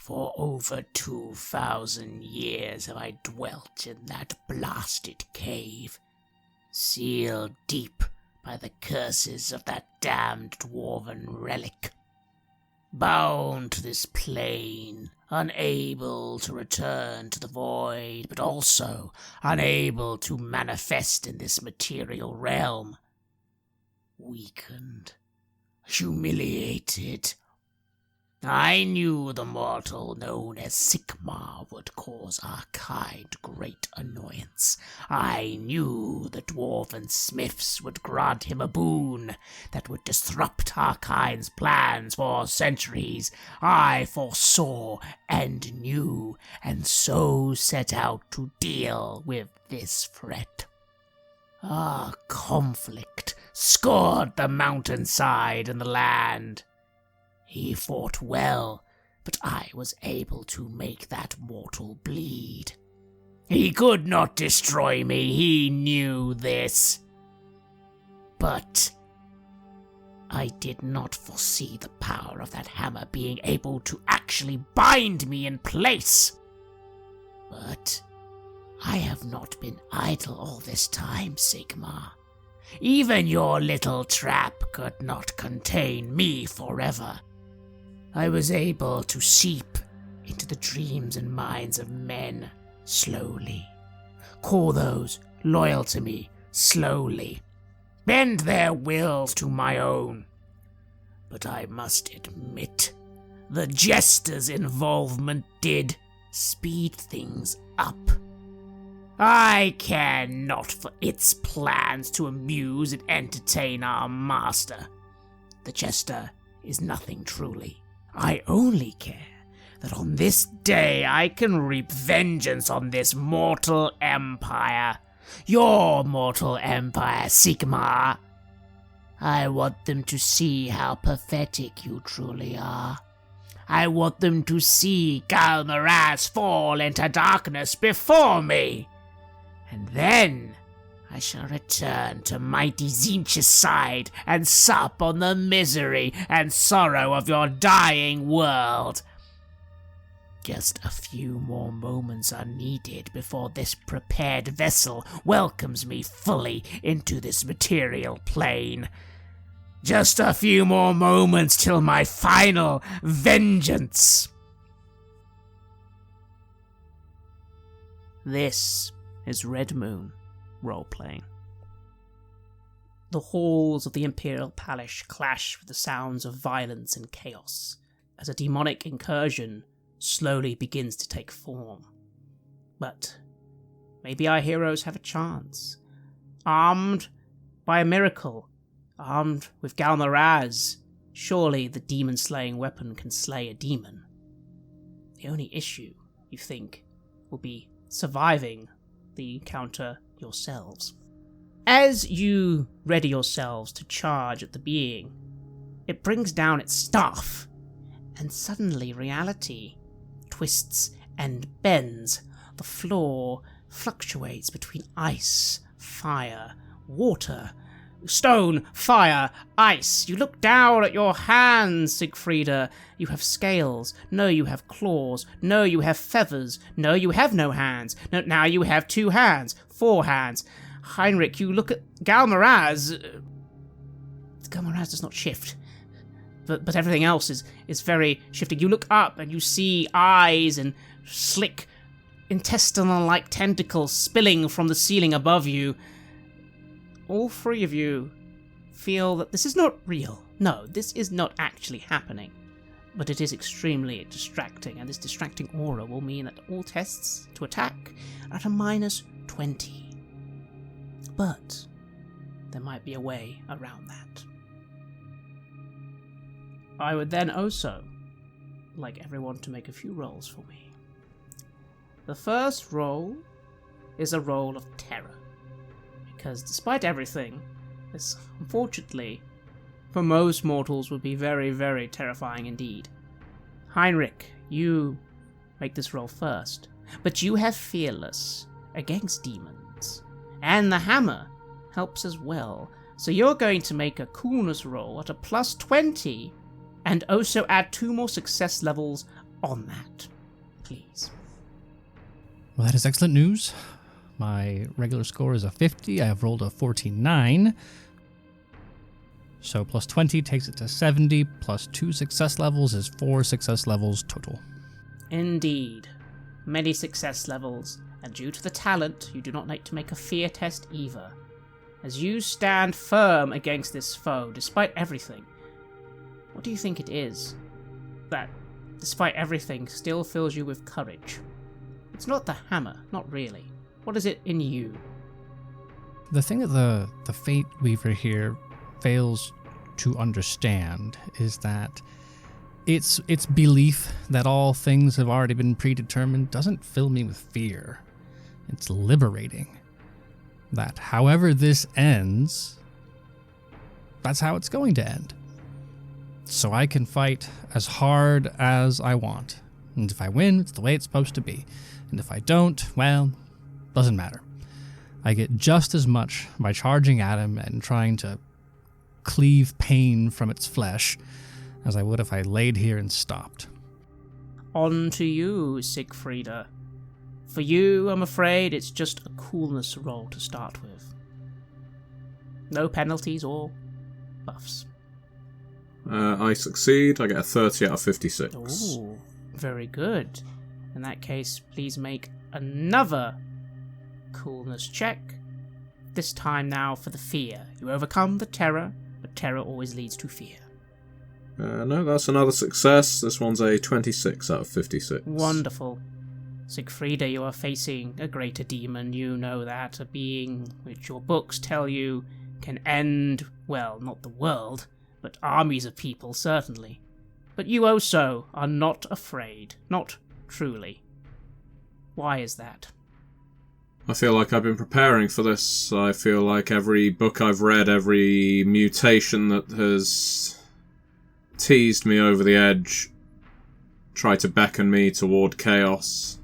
For over 2,000 years have I dwelt in that blasted cave, sealed deep by the curses of that damned dwarven relic. Bound to this plane, unable to return to the void, but also unable to manifest in this material realm. Weakened, humiliated. I knew the mortal known as Sigmar would cause our kind great annoyance. I knew the dwarven smiths would grant him a boon that would disrupt our kind's plans for centuries. I foresaw and knew, and so set out to deal with this threat. Our conflict scored the mountainside and the land. He fought well, but I was able to make that mortal bleed. He could not destroy me, he knew this. But I did not foresee the power of that hammer being able to actually bind me in place. But I have not been idle all this time, Sigmar. Even your little trap could not contain me forever. I was able to seep into the dreams and minds of men slowly, call those loyal to me slowly, bend their wills to my own. But I must admit, the jester's involvement did speed things up. I care not for its plans to amuse and entertain our master. The jester is nothing truly. I only care that on this day I can reap vengeance on this mortal empire. Your mortal empire, Sigmar. I want them to see how pathetic you truly are. I want them to see Galmaraz fall into darkness before me. And then I shall return to mighty Tzeentch's side and sup on the misery and sorrow of your dying world. Just a few more moments are needed before this prepared vessel welcomes me fully into this material plane. Just a few more moments till my final vengeance. This is Red Moon role-playing. The halls of the Imperial Palace clash with the sounds of violence and chaos as a demonic incursion slowly begins to take form. But maybe our heroes have a chance. Armed by a miracle, armed with Galmaraz, surely the demon-slaying weapon can slay a demon. The only issue, you think, will be surviving the encounter yourselves. As you ready yourselves to charge at the being, it brings down its staff, and suddenly reality twists and bends. The floor fluctuates between ice, fire, water, stone, fire, ice. You look down at your hands, Siegfrieda. You have scales. No, you have claws. No, you have feathers. No, you have no hands. No, now you have 2 hands. 4 hands. Heinrich, you look at Galmaraz. Galmaraz does not shift. But everything else is very shifting. You look up and you see eyes and slick intestinal-like tentacles spilling from the ceiling above you. All 3 of you feel that this is not real. No, this is not actually happening. But it is extremely distracting, and this distracting aura will mean that all tests to attack are at a -20. But there might be a way around that. I would then also like everyone to make a few rolls for me. The first roll is a roll of terror. Because despite everything, this, unfortunately, for most mortals would be very, very terrifying indeed. Heinrich, you make this roll first, but you have Fearless against demons, and the hammer helps as well, so you're going to make a coolness roll at a +20, and also add 2 more success levels on that, please. Well, that is excellent news. My regular score is a 50. I have rolled a 49. So plus 20 takes it to 70, plus 2 success levels is 4 success levels total. Indeed. Many success levels, and due to the talent, you do not need to make a fear test either. As you stand firm against this foe, despite everything, what do you think it is that, despite everything, still fills you with courage? It's not the hammer, not really. What is it in you? The thing that the Fate Weaver here fails to understand is that its belief that all things have already been predetermined doesn't fill me with fear. It's liberating. That however this ends, that's how it's going to end. So I can fight as hard as I want. And if I win, it's the way it's supposed to be. And if I don't, well, doesn't matter. I get just as much by charging at him and trying to cleave pain from its flesh as I would if I laid here and stopped. On to you, Siegfrieda. For you, I'm afraid it's just a coolness roll to start with. No penalties or buffs. I succeed. I get a 30 out of 56. Ooh, very good. In that case, please make another coolness check. This time now for the fear. You overcome the terror, but terror always leads to fear. No, that's another success. This one's a 26 out of 56. Wonderful. Siegfrieda, you are facing a greater demon. You know that. A being which your books tell you can end, well, not the world, but armies of people, certainly. But you also are not afraid. Not truly. Why is that? I feel like I've been preparing for this. I feel like every book I've read, every mutation that has teased me over the edge, tried to beckon me toward chaos,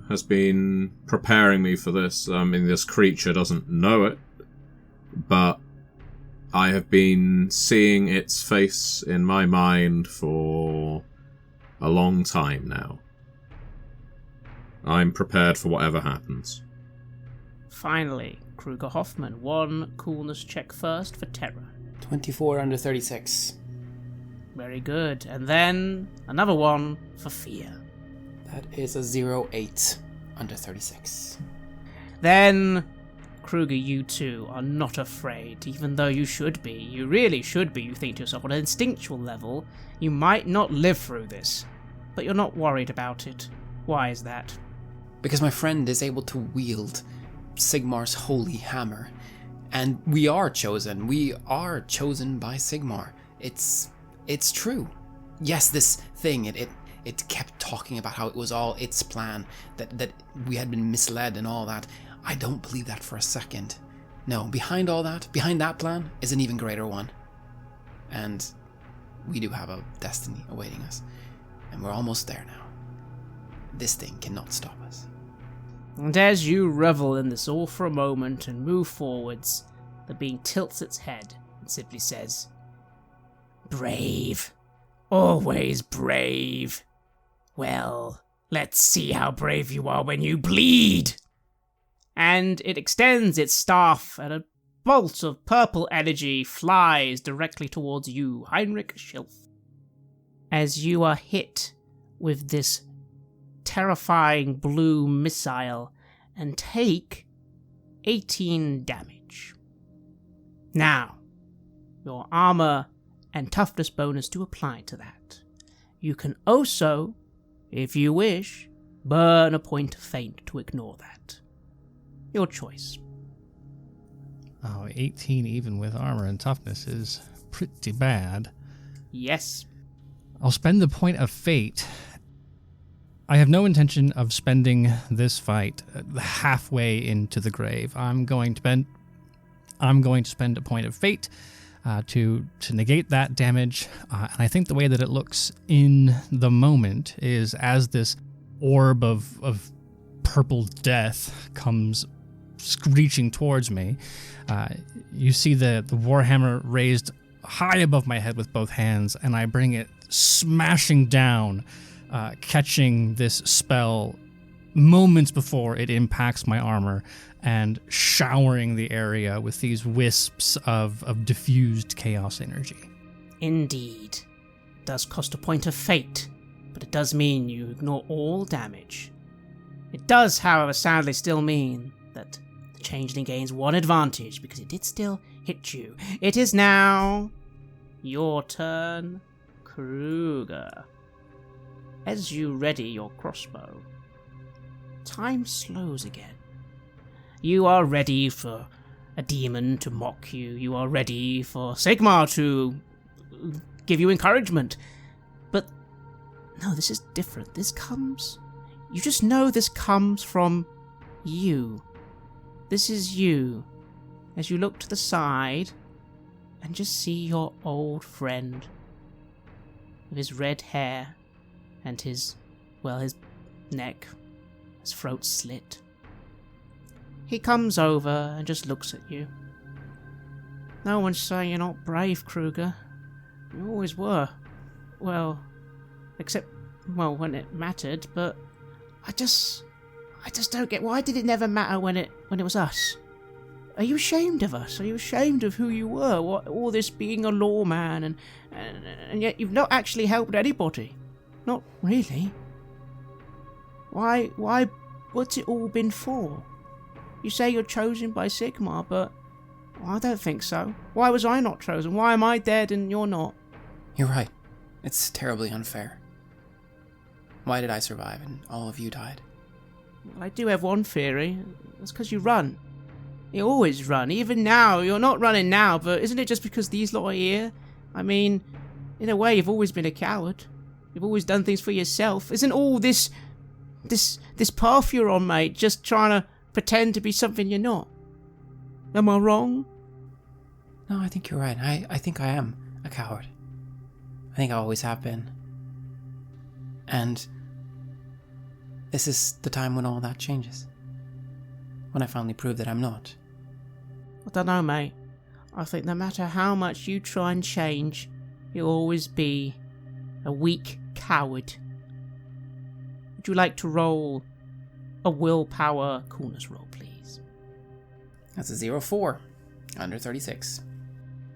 has been preparing me for this. I mean, this creature doesn't know it, but I have been seeing its face in my mind for a long time now. I'm prepared for whatever happens. Finally, Kruger Hoffman, one coolness check first for terror. 24 under 36. Very good. And then another one for fear. That is a 08 under 36. Then, Kruger, you too are not afraid, even though you should be. You really should be, you think to yourself. On an instinctual level, you might not live through this, but you're not worried about it. Why is that? Because my friend is able to wield Sigmar's holy hammer. And we are chosen. We are chosen by Sigmar. It's true. Yes, this thing, it kept talking about how it was all its plan, that we had been misled and all that. I don't believe that for a second. No, behind all that, behind that plan, is an even greater one. And we do have a destiny awaiting us. And we're almost there now. This thing cannot stop us. And as you revel in this all for a moment and move forwards, the being tilts its head and simply says, "Brave. Always brave. Well, let's see how brave you are when you bleed." And it extends its staff, and a bolt of purple energy flies directly towards you, Heinrich Schilf. As you are hit with this terrifying blue missile and take 18 damage. Now, your armor and toughness bonus do apply to that. You can also, if you wish, burn a point of fate to ignore that. Your choice. Oh, 18 even with armor and toughness is pretty bad. Yes. I'll spend the point of fate. I have no intention of spending this fight halfway into the grave. I'm going to spend a point of fate to negate that damage. And I think the way that it looks in the moment is as this orb of purple death comes screeching towards me, you see the Warhammer raised high above my head with both hands, and I bring it smashing down catching this spell moments before it impacts my armor and showering the area with these wisps of diffused chaos energy. Indeed. It does cost a point of fate, but it does mean you ignore all damage. It does, however, sadly still mean that the changeling gains one advantage because it did still hit you. It is now your turn, Kruger. As you ready your crossbow, time slows again. You are ready for a demon to mock you. You are ready for Sigmar to give you encouragement. But no, this is different. You just know this comes from you. This is you. As you look to the side and just see your old friend with his red hair and his neck, his throat slit. He comes over and just looks at you. No one's saying you're not brave, Kruger. You always were. Well, except, when it mattered, but I just don't get, why did it never matter when it was us? Are you ashamed of us? Are you ashamed of who you were? All this being a lawman and yet you've not actually helped anybody. Not really. Why, what's it all been for? You say you're chosen by Sigmar, but I don't think so. Why was I not chosen? Why am I dead and you're not? You're right. It's terribly unfair. Why did I survive and all of you died? Well, I do have one theory. That's because you run. You always run. Even now, you're not running now, but isn't it just because these lot are here? I mean, in a way, you've always been a coward. You've always done things for yourself. Isn't all this path you're on, mate, just trying to pretend to be something you're not? Am I wrong? No, I think you're right. I think I am a coward. I think I always have been. And this is the time when all that changes. When I finally prove that I'm not. I don't know, mate. I think no matter how much you try and change, you'll always be a weak coward. Would you like to roll a willpower coolness roll, please? That's a 0-4. Under 36.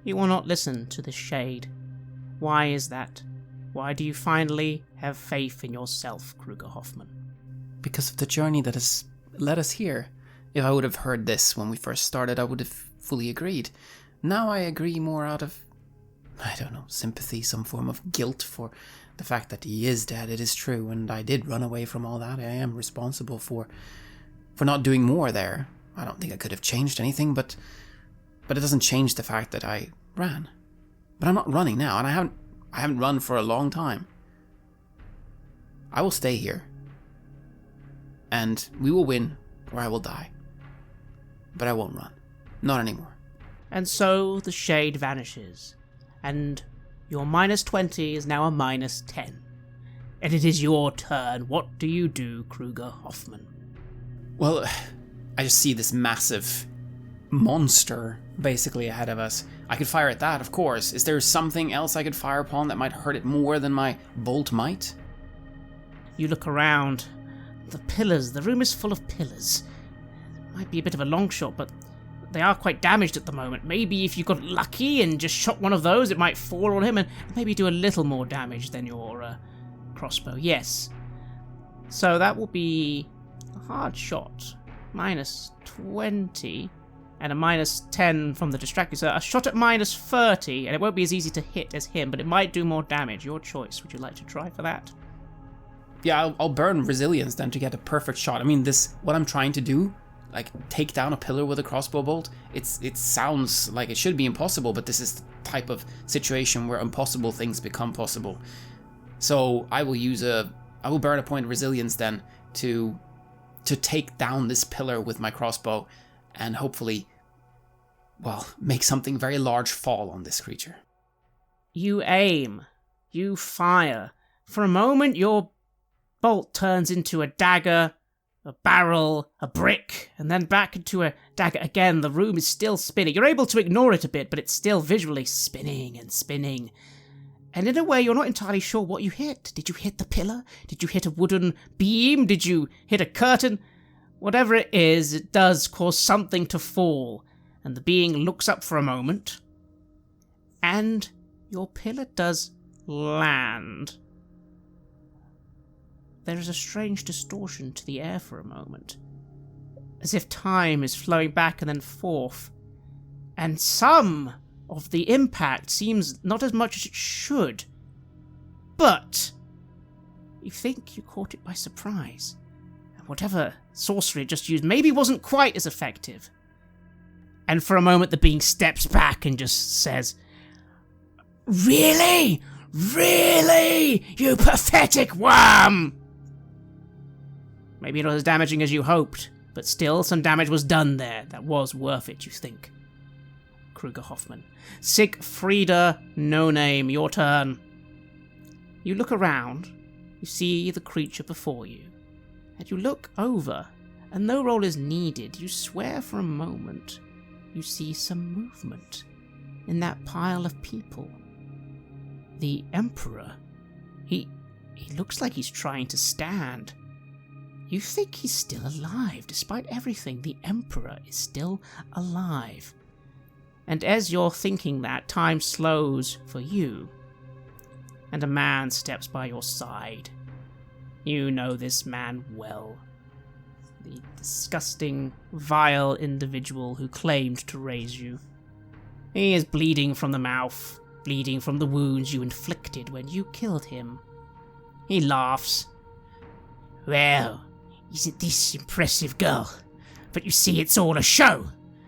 You will not listen to the shade. Why is that? Why do you finally have faith in yourself, Kruger Hoffman? Because of the journey that has led us here. If I would have heard this when we first started, I would have fully agreed. Now I agree more out of, sympathy, some form of guilt for the fact that he is dead. It is true, and I did run away from all that. I am responsible for not doing more there. I don't think I could have changed anything, but it doesn't change the fact that I ran. But I'm not running now, and I haven't run for a long time. I will stay here. And we will win, or I will die. But I won't run. Not anymore. And so the shade vanishes, and your -20 is now a -10. And it is your turn. What do you do, Kruger Hoffman? Well, I just see this massive monster basically ahead of us. I could fire at that, of course. Is there something else I could fire upon that might hurt it more than my bolt might? You look around. The pillars. The room is full of pillars. Might be a bit of a long shot, but they are quite damaged at the moment. Maybe if you got lucky and just shot one of those, it might fall on him and maybe do a little more damage than your crossbow. Yes. So that will be a hard shot. -20 and a -10 from the distractor. So a shot at -30, and it won't be as easy to hit as him, but it might do more damage. Your choice. Would you like to try for that? Yeah, I'll burn resilience then to get a perfect shot. I mean, what I'm trying to do, like take down a pillar with a crossbow bolt, it sounds like it should be impossible, but this is the type of situation where impossible things become possible. So I will burn a point of resilience then to take down this pillar with my crossbow and hopefully, make something very large fall on this creature. You aim. You fire. For a moment, your bolt turns into a dagger, a barrel, a brick, and then back into a dagger again. The room is still spinning. You're able to ignore it a bit, but it's still visually spinning and spinning. And in a way, you're not entirely sure what you hit. Did you hit the pillar? Did you hit a wooden beam? Did you hit a curtain? Whatever it is, it does cause something to fall. And the being looks up for a moment. And your pillar does land. There is a strange distortion to the air for a moment, as if time is flowing back and then forth, and some of the impact seems not as much as it should, but you think you caught it by surprise, and whatever sorcery it just used maybe wasn't quite as effective. And for a moment the being steps back and just says, "Really? Really? You pathetic worm!" Maybe not as damaging as you hoped, but still some damage was done there that was worth it, you think. Kruger Hoffman. Siegfrieda, no name, your turn. You look around, you see the creature before you, and you look over, and no roll is needed. You swear for a moment you see some movement in that pile of people. The Emperor, he looks like he's trying to stand. You think he's still alive. Despite everything, the Emperor is still alive. And as you're thinking that, time slows for you, and a man steps by your side. You know this man well. The disgusting, vile individual who claimed to raise you. He is bleeding from the mouth, bleeding from the wounds you inflicted when you killed him. He laughs. "Well, isn't this impressive, girl? But you see, it's all a show.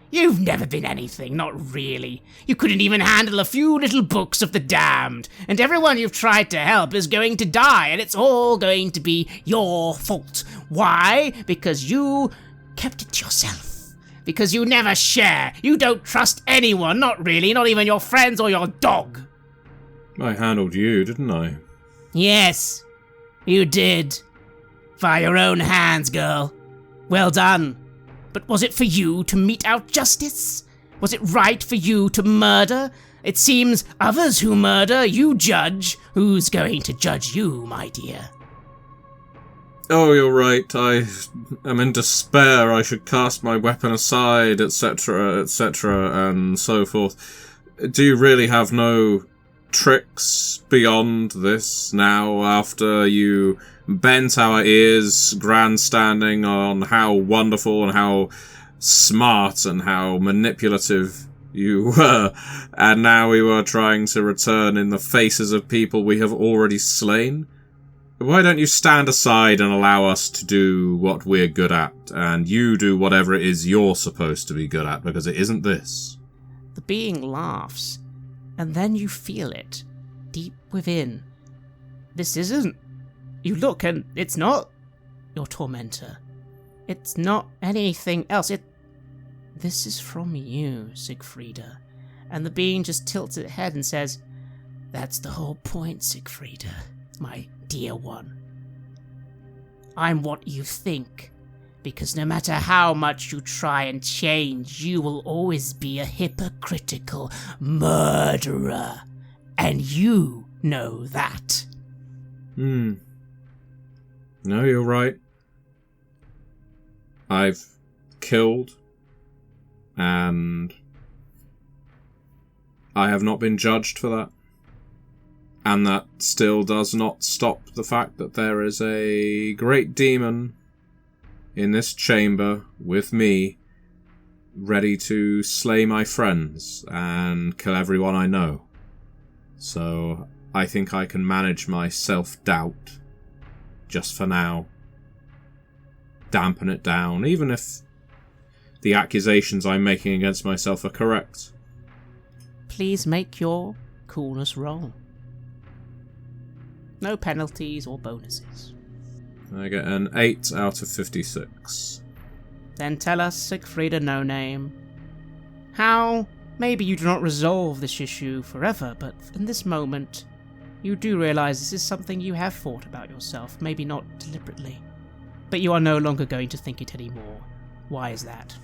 You've never been anything, not really. You couldn't even handle a few little books of the damned, and everyone you've tried to help is going to die, and it's all going to be your fault. Why? Because you kept it to yourself. Because you never share. You don't trust anyone, not really, not even your friends or your dog." I handled you, didn't I? "Yes, you did. By your own hands, girl. Well done. But was it for you to mete out justice? Was it right for you to murder? It seems others who murder, you judge. Who's going to judge you, my dear?" "Oh, you're right. I am in despair. I should cast my weapon aside, etc., etc., and so forth. Do you really have no tricks beyond this now, after you bent our ears grandstanding on how wonderful and how smart and how manipulative you were, and now we were trying to return in the faces of people we have already slain? Why don't you stand aside and allow us to do what we're good at, and you do whatever it is you're supposed to be good at, because it isn't this?" The being laughs, and then you feel it, deep within. This isn't. You look, and it's not your tormentor. It's not anything else. This is from you, Siegfrieda. And the being just tilts its head and says, "That's the whole point, Siegfrieda, my dear one. I'm what you think, because no matter how much you try and change, you will always be a hypocritical murderer. And you know that." No, you're right. I've killed, and I have not been judged for that. And that still does not stop the fact that there is a great demon in this chamber with me, ready to slay my friends and kill everyone I know. So I think I can manage my self-doubt, just for now. Dampen it down, even if the accusations I'm making against myself are correct. Please make your coolness roll. No penalties or bonuses. I get an 8 out of 56. Then tell us, Siegfrieda No Name, how maybe you do not resolve this issue forever, but in this moment, you do realize this is something you have thought about yourself, maybe not deliberately, but you are no longer going to think it anymore. Why is that?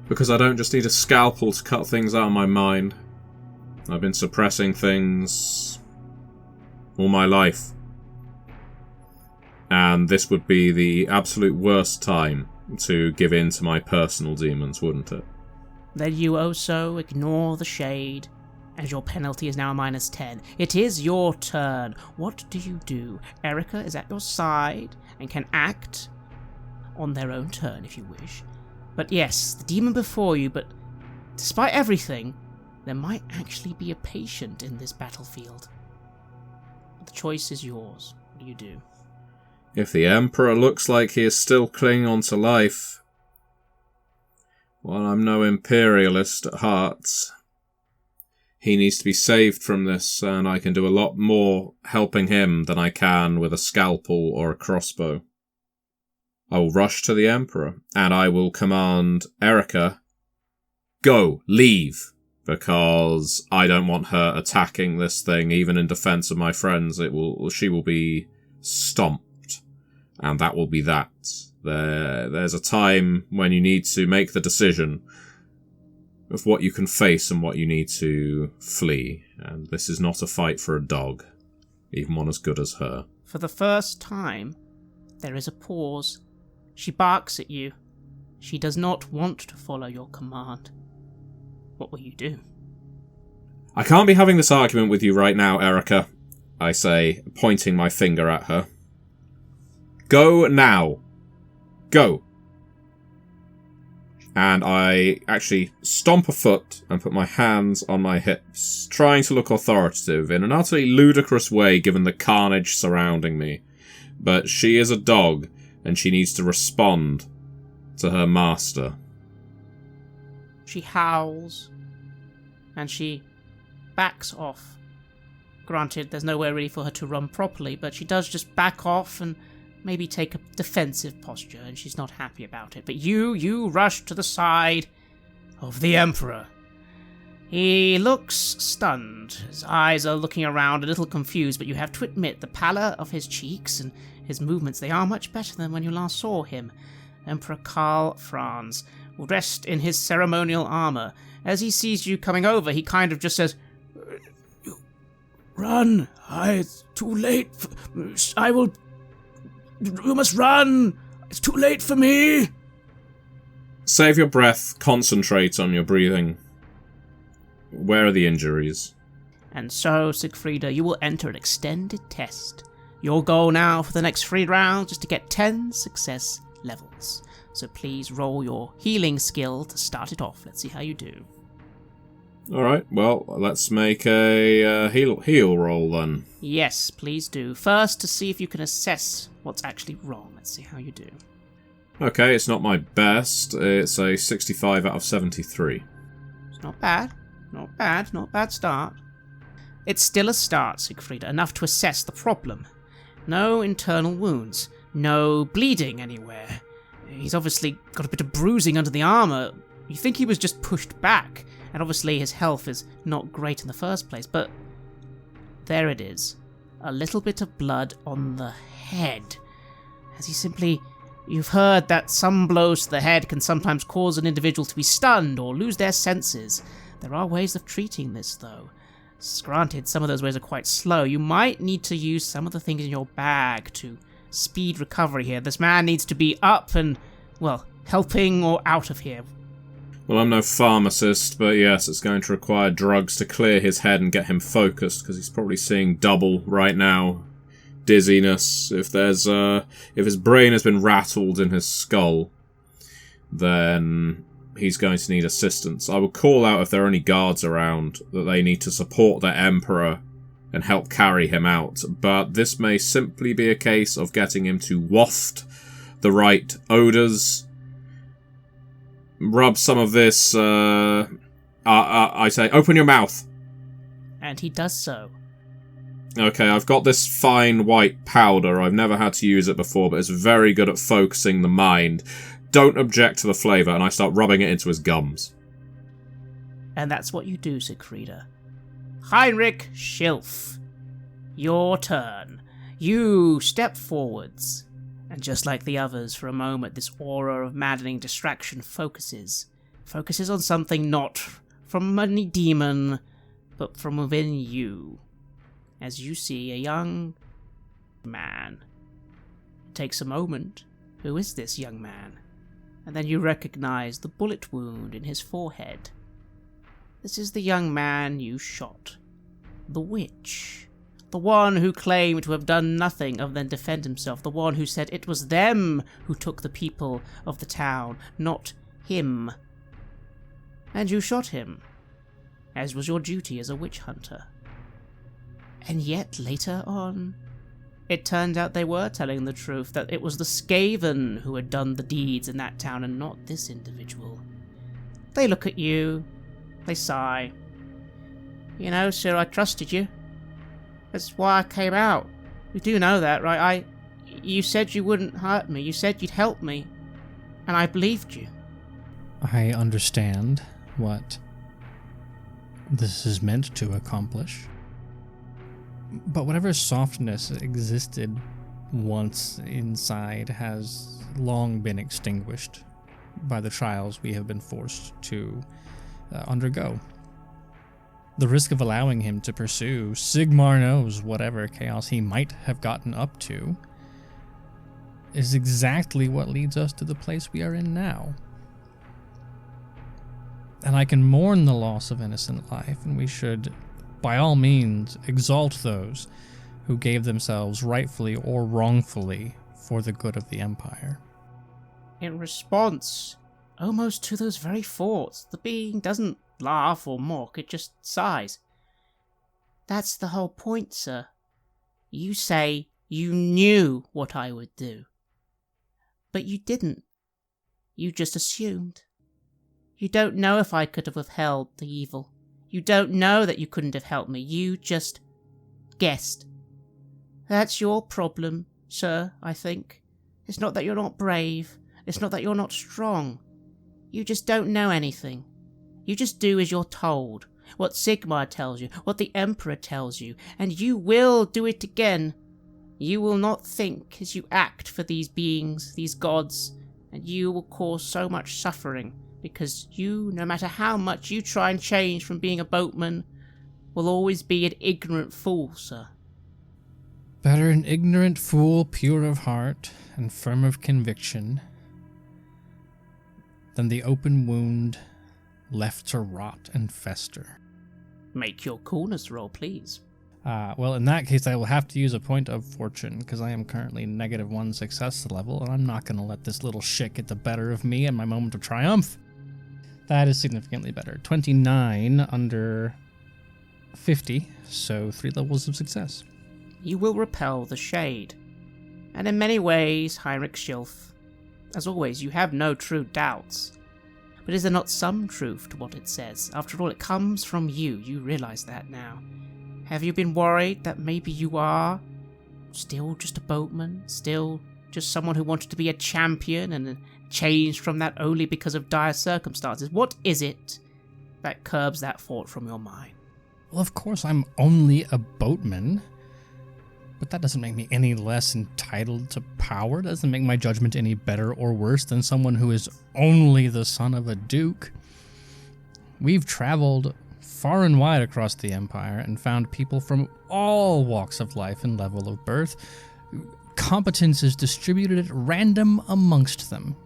Because I don't just need a scalpel to cut things out of my mind. I've been suppressing things all my life. And this would be the absolute worst time to give in to my personal demons, wouldn't it? Then you also ignore the shade, and your penalty is now -10. It is your turn. What do you do? Erica is at your side and can act on their own turn if you wish. But yes, the demon before you, but despite everything, there might actually be a patient in this battlefield. But the choice is yours. What do you do? If the Emperor looks like he is still clinging on to life, well, I'm no imperialist at heart. He needs to be saved from this, and I can do a lot more helping him than I can with a scalpel or a crossbow. I will rush to the Emperor, and I will command Erica, go, leave, because I don't want her attacking this thing, even in defense of my friends. She will be stomped, and that will be that. There's a time when you need to make the decision of what you can face and what you need to flee, and this is not a fight for a dog, even one as good as her. For the first time, there is a pause. She barks at you. She does not want to follow your command. What will you do? I can't be having this argument with you right now, Erica, I say, pointing my finger at her. Go now. Go. And I actually stomp a foot and put my hands on my hips, trying to look authoritative in an utterly ludicrous way given the carnage surrounding me. But she is a dog, and she needs to respond to her master. She howls, and she backs off. Granted, there's nowhere really for her to run properly, but she does just back off and maybe take a defensive posture, and she's not happy about it. But you rush to the side of the Emperor. He looks stunned. His eyes are looking around, a little confused, but you have to admit the pallor of his cheeks and his movements, they are much better than when you last saw him. Emperor Karl Franz, dressed in his ceremonial armor. As he sees you coming over, he kind of just says, "Run! It's too late. You must run! It's too late for me!" Save your breath. Concentrate on your breathing. Where are the injuries? And so, Siegfrieda, you will enter an extended test. Your goal now for the next 3 rounds is to get 10 success levels. So please roll your healing skill to start it off. Let's see how you do. Alright, well, let's make a heal roll then. Yes, please do. First, to see if you can assess what's actually wrong. Let's see how you do. Okay, it's not my best. It's a 65 out of 73. It's not bad. Not bad. Not bad start. It's still a start, Siegfrieda, enough to assess the problem. No internal wounds. No bleeding anywhere. He's obviously got a bit of bruising under the armor. You think he was just pushed back, and obviously his health is not great in the first place, but there it is. A little bit of blood on the head. As he simply... You've heard that some blows to the head can sometimes cause an individual to be stunned or lose their senses. There are ways of treating this, though. Granted, some of those ways are quite slow. You might need to use some of the things in your bag to speed recovery here. This man needs to be up and, well, helping or out of here. Well, I'm no pharmacist, but yes, it's going to require drugs to clear his head and get him focused, because he's probably seeing double right now. Dizziness. If his brain has been rattled in his skull, then he's going to need assistance. I will call out if there are any guards around that they need to support their Emperor and help carry him out, but this may simply be a case of getting him to waft the right odours. Rub some of this, I say, open your mouth. And he does so. Okay, I've got this fine white powder. I've never had to use it before, but it's very good at focusing the mind. Don't object to the flavour, and I start rubbing it into his gums. And that's what you do, Siegfrieda. Heinrich Schilf. Your turn. You step forwards. And just like the others, for a moment, this aura of maddening distraction focuses on something not from any demon, but from within you, as you see a young man. It takes a moment. Who is this young man? And then you recognize the bullet wound in his forehead. This is the young man you shot. The witch. The one who claimed to have done nothing other than defend himself. The one who said it was them who took the people of the town, not him. And you shot him, as was your duty as a witch hunter. And yet, later on, it turned out they were telling the truth, that it was the Skaven who had done the deeds in that town and not this individual. They look at you, they sigh. You know, sir, I trusted you. That's why I came out. You do know that, right? You said you wouldn't hurt me. You said you'd help me. And I believed you. I understand what this is meant to accomplish. But whatever softness existed once inside has long been extinguished by the trials we have been forced to undergo. The risk of allowing him to pursue Sigmar knows whatever chaos he might have gotten up to is exactly what leads us to the place we are in now. And I can mourn the loss of innocent life, and we should, by all means, exalt those who gave themselves rightfully or wrongfully for the good of the Empire. In response, almost to those very thoughts, the being doesn't laugh or mock, it just sighs. That's the whole point, sir. You say you knew what I would do. But you didn't. You just assumed. You don't know if I could have withheld the evil. You don't know that you couldn't have helped me. You just guessed. That's your problem, sir, I think. It's not that you're not brave. It's not that you're not strong. You just don't know anything. You just do as you're told. What Sigmar tells you, what the Emperor tells you, and you will do it again. You will not think as you act for these beings, these gods, and you will cause so much suffering, because you, no matter how much you try and change from being a boatman, will always be an ignorant fool, sir. Better an ignorant fool, pure of heart and firm of conviction, than the open wound left to rot and fester. Make your coolness roll, please. Well, in that case, I will have to use a point of fortune, because I am currently -1 success level, and I'm not going to let this little shit get the better of me in my moment of triumph. That is significantly better. 29 under 50, so 3 levels of success. You will repel the shade. And in many ways, Heinrich Schilf, as always, you have no true doubts. But is there not some truth to what it says? After all, it comes from you. You realize that now. Have you been worried that maybe you are still just a boatman? Still just someone who wanted to be a champion and changed from that only because of dire circumstances? What is it that curbs that thought from your mind? Well, of course, I'm only a boatman. But that doesn't make me any less entitled to power. It doesn't make my judgment any better or worse than someone who is only the son of a duke. We've traveled far and wide across the Empire and found people from all walks of life and level of birth. Competence is distributed at random amongst them.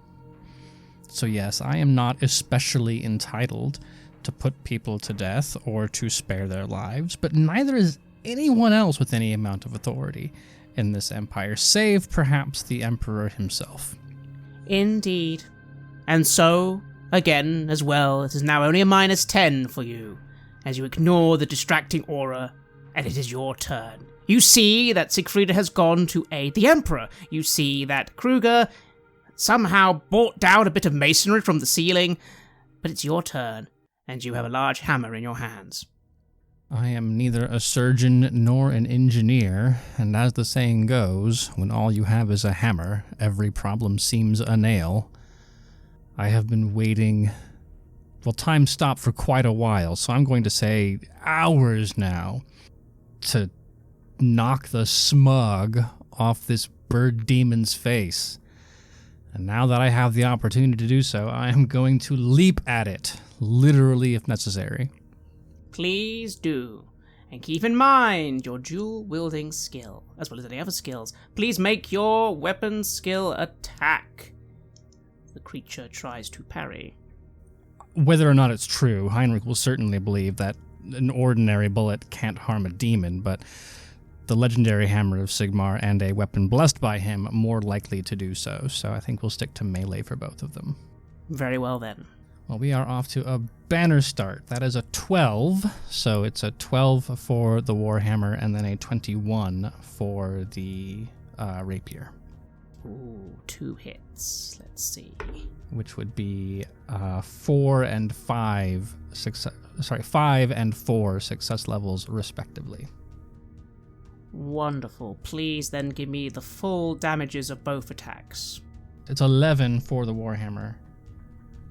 So yes, I am not especially entitled to put people to death or to spare their lives, but neither is anyone else with any amount of authority in this empire, save perhaps the Emperor himself. Indeed. And so, again, as well, it is now only a -10 for you, as you ignore the distracting aura, and it is your turn. You see that Siegfried has gone to aid the Emperor. You see that Kruger somehow brought down a bit of masonry from the ceiling, but it's your turn, and you have a large hammer in your hands. I am neither a surgeon nor an engineer, and as the saying goes, when all you have is a hammer, every problem seems a nail. I have been waiting, well, time stopped for quite a while, so I'm going to say hours now, to knock the smug off this bird demon's face. And now that I have the opportunity to do so, I am going to leap at it, literally if necessary. Please do. And keep in mind your dual-wielding skill, as well as any other skills. Please make your weapon skill attack. The creature tries to parry. Whether or not it's true, Heinrich will certainly believe that an ordinary bullet can't harm a demon, but the legendary hammer of Sigmar and a weapon blessed by him more likely to do so. So I think we'll stick to melee for both of them. Very well then. Well, we are off to a banner start. That is a 12, so it's a 12 for the Warhammer and then a 21 for the rapier. Ooh, 2 hits. Let's see. Which would be 5 and 4 success levels respectively. Wonderful. Please then give me the full damages of both attacks. It's 11 for the Warhammer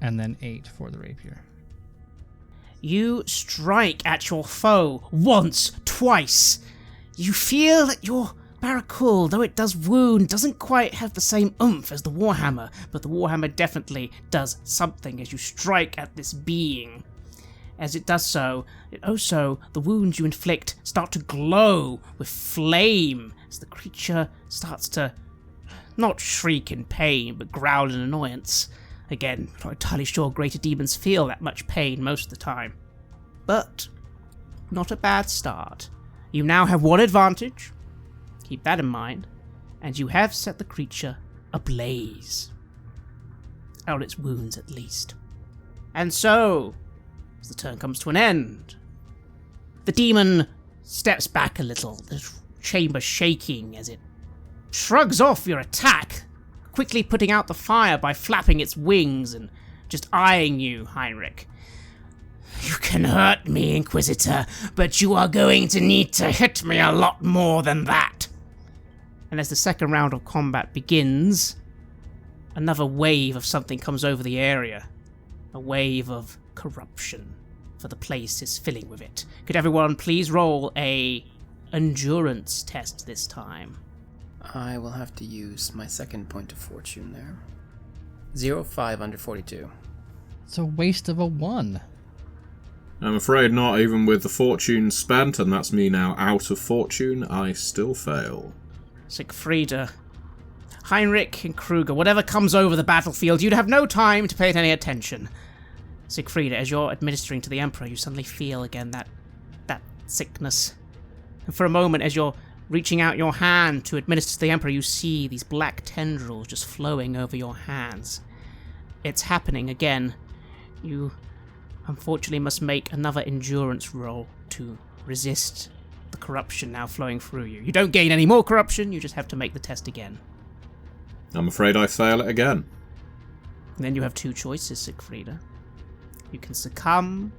and then 8 for the rapier. You strike at your foe once, twice. You feel that your barnacle, though it does wound, doesn't quite have the same oomph as the Warhammer, but the Warhammer definitely does something as you strike at this being. As it does so, the wounds you inflict start to glow with flame as the creature starts to not shriek in pain, but growl in annoyance. Again, not entirely sure greater demons feel that much pain most of the time. But not a bad start. You now have one advantage. Keep that in mind. And you have set the creature ablaze. Out its wounds, at least. And so, as the turn comes to an end, the demon steps back a little, the chamber shaking as it shrugs off your attack, quickly putting out the fire by flapping its wings and just eyeing you, Heinrich. You can hurt me, Inquisitor, but you are going to need to hit me a lot more than that. And as the second round of combat begins, another wave of something comes over the area. A wave of corruption, for the place is filling with it. Could everyone please roll a endurance test this time? I will have to use my second point of fortune there. 0-5 under 42. It's a waste of a 1. I'm afraid not, even with the fortune spent, and that's me now out of fortune, I still fail. Siegfrieda, Heinrich and Kruger, whatever comes over the battlefield, you'd have no time to pay it any attention. Siegfrieda, as you're administering to the Emperor, you suddenly feel again that sickness. And for a moment, as you're reaching out your hand to administer to the Emperor, you see these black tendrils just flowing over your hands. It's happening again. You, unfortunately, must make another endurance roll to resist the corruption now flowing through you. You don't gain any more corruption, you just have to make the test again. I'm afraid I fail it again. And then you have 2 choices, Siegfrieda. You can succumb,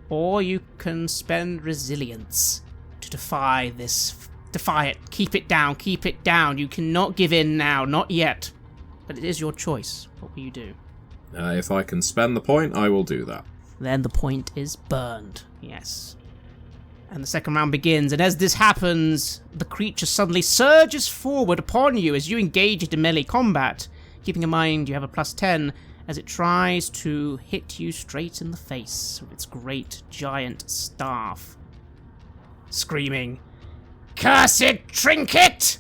or you can spend resilience to defy this. Defy it. Keep it down. Keep it down. You cannot give in now. Not yet. But it is your choice. What will you do? If I can spend the point, I will do that. Then the point is burned. Yes. And the second round begins, and as this happens, the creature suddenly surges forward upon you as you engage it in melee combat, keeping in mind you have a +10, as it tries to hit you straight in the face with its great giant staff. Screaming, "Cursed trinket!"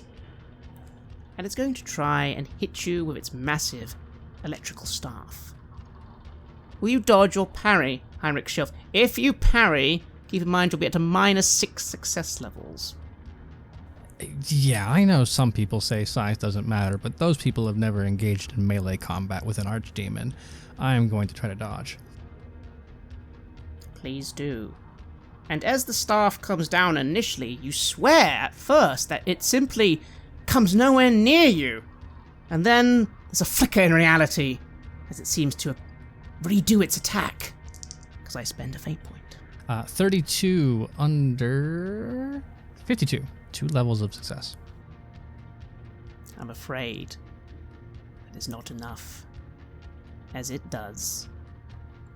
And it's going to try and hit you with its massive electrical staff. Will you dodge or parry, Heinrich Schilf? If you parry, keep in mind you'll be at a -6 success levels. Yeah, I know some people say size doesn't matter, but those people have never engaged in melee combat with an archdemon. I am going to try to dodge. Please do. And as the staff comes down initially, you swear at first that it simply comes nowhere near you. And then there's a flicker in reality as it seems to redo its attack. Because I spend a fate point. 32 under 52. 2 levels of success. I'm afraid it is not enough. As it does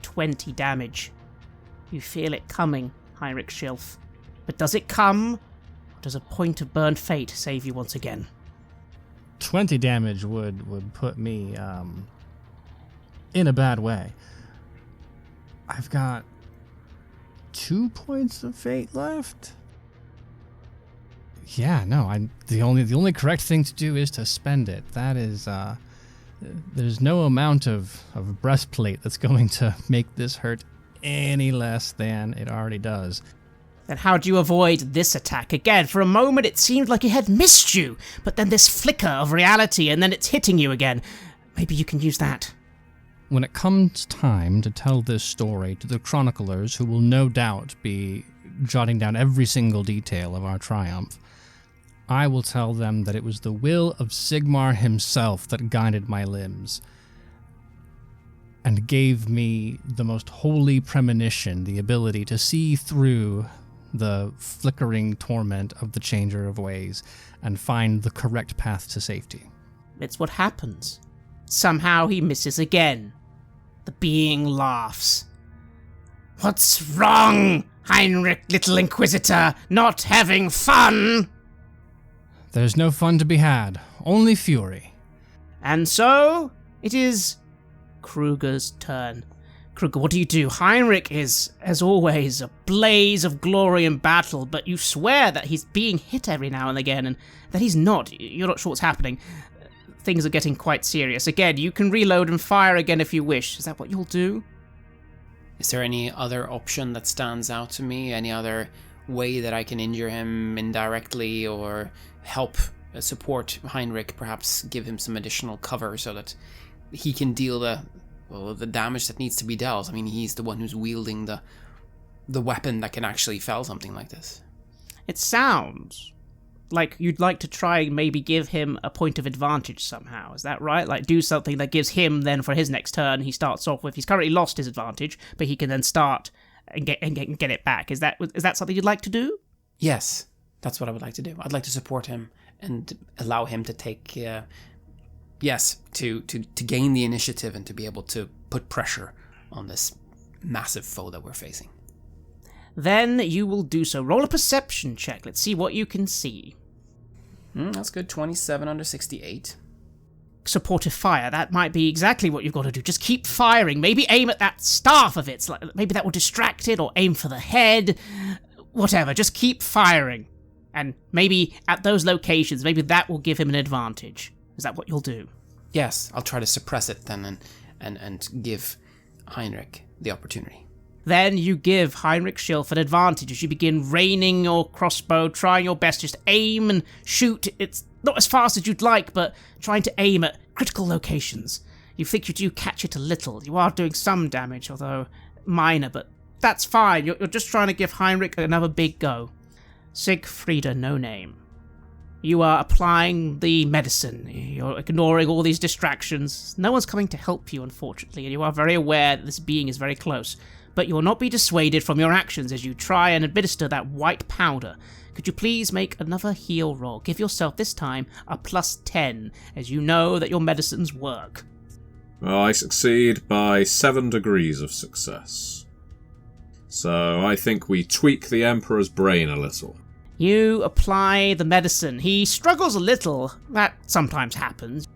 20 damage. You feel it coming, Heinrich Schilf. But does it come? Or does a point of burned fate save you once again? 20 damage would put me in a bad way. I've got 2 points of fate left. Yeah, no, the only correct thing to do is to spend it. That is, there's no amount of breastplate that's going to make this hurt any less than it already does. Then how do you avoid this attack again? For a moment it seemed like it had missed you, but then this flicker of reality and then it's hitting you again. Maybe you can use that. When it comes time to tell this story to the chroniclers, who will no doubt be jotting down every single detail of our triumph, I will tell them that it was the will of Sigmar himself that guided my limbs and gave me the most holy premonition, the ability to see through the flickering torment of the Changer of Ways and find the correct path to safety. It's what happens. Somehow he misses again. The being laughs. What's wrong, Heinrich, little Inquisitor? Not having fun? There's no fun to be had, only fury. And so, it is Kruger's turn. Kruger, what do you do? Heinrich is, as always, a blaze of glory and battle, but you swear that he's being hit every now and again, and that he's not. You're not sure what's happening. Things are getting quite serious. Again, you can reload and fire again if you wish. Is that what you'll do? Is there any other option that stands out to me? Any other way that I can injure him indirectly or help support Heinrich, perhaps give him some additional cover so that he can deal the damage that needs to be dealt? I mean, he's the one who's wielding the weapon that can actually fell something like this. It sounds like you'd like to try and maybe give him a point of advantage somehow. Is that right? Like do something that gives him then for his next turn, he starts off with, he's currently lost his advantage, but he can then start and get it back. Is that something you'd like to do? Yes, that's what I would like to do. I'd like to support him and allow him to take, to gain the initiative and to be able to put pressure on this massive foe that we're facing. Then you will do so. Roll a perception check. Let's see what you can see. That's good. 27 under 68. Supportive fire. That might be exactly what you've got to do. Just keep firing. Maybe aim at that staff of it. Maybe that will distract it, or aim for the head. Whatever. Just keep firing. And maybe at those locations, maybe that will give him an advantage. Is that what you'll do? Yes, I'll try to suppress it then and give Heinrich the opportunity. Then you give Heinrich Schilf an advantage as you begin raining your crossbow, trying your best, just aim and shoot. It's not as fast as you'd like, but trying to aim at critical locations. You think you do catch it a little. You are doing some damage, although minor, but that's fine. You're just trying to give Heinrich another big go. Siegfrieda, no name. You are applying the medicine. You're ignoring all these distractions. No one's coming to help you, unfortunately, and you are very aware that this being is very close. But you will not be dissuaded from your actions as you try and administer that white powder. Could you please make another heal roll? Give yourself this time a +10, as you know that your medicines work. Well, I succeed by 7 degrees of success. So I think we tweak the Emperor's brain a little. You apply the medicine. He struggles a little. That sometimes happens.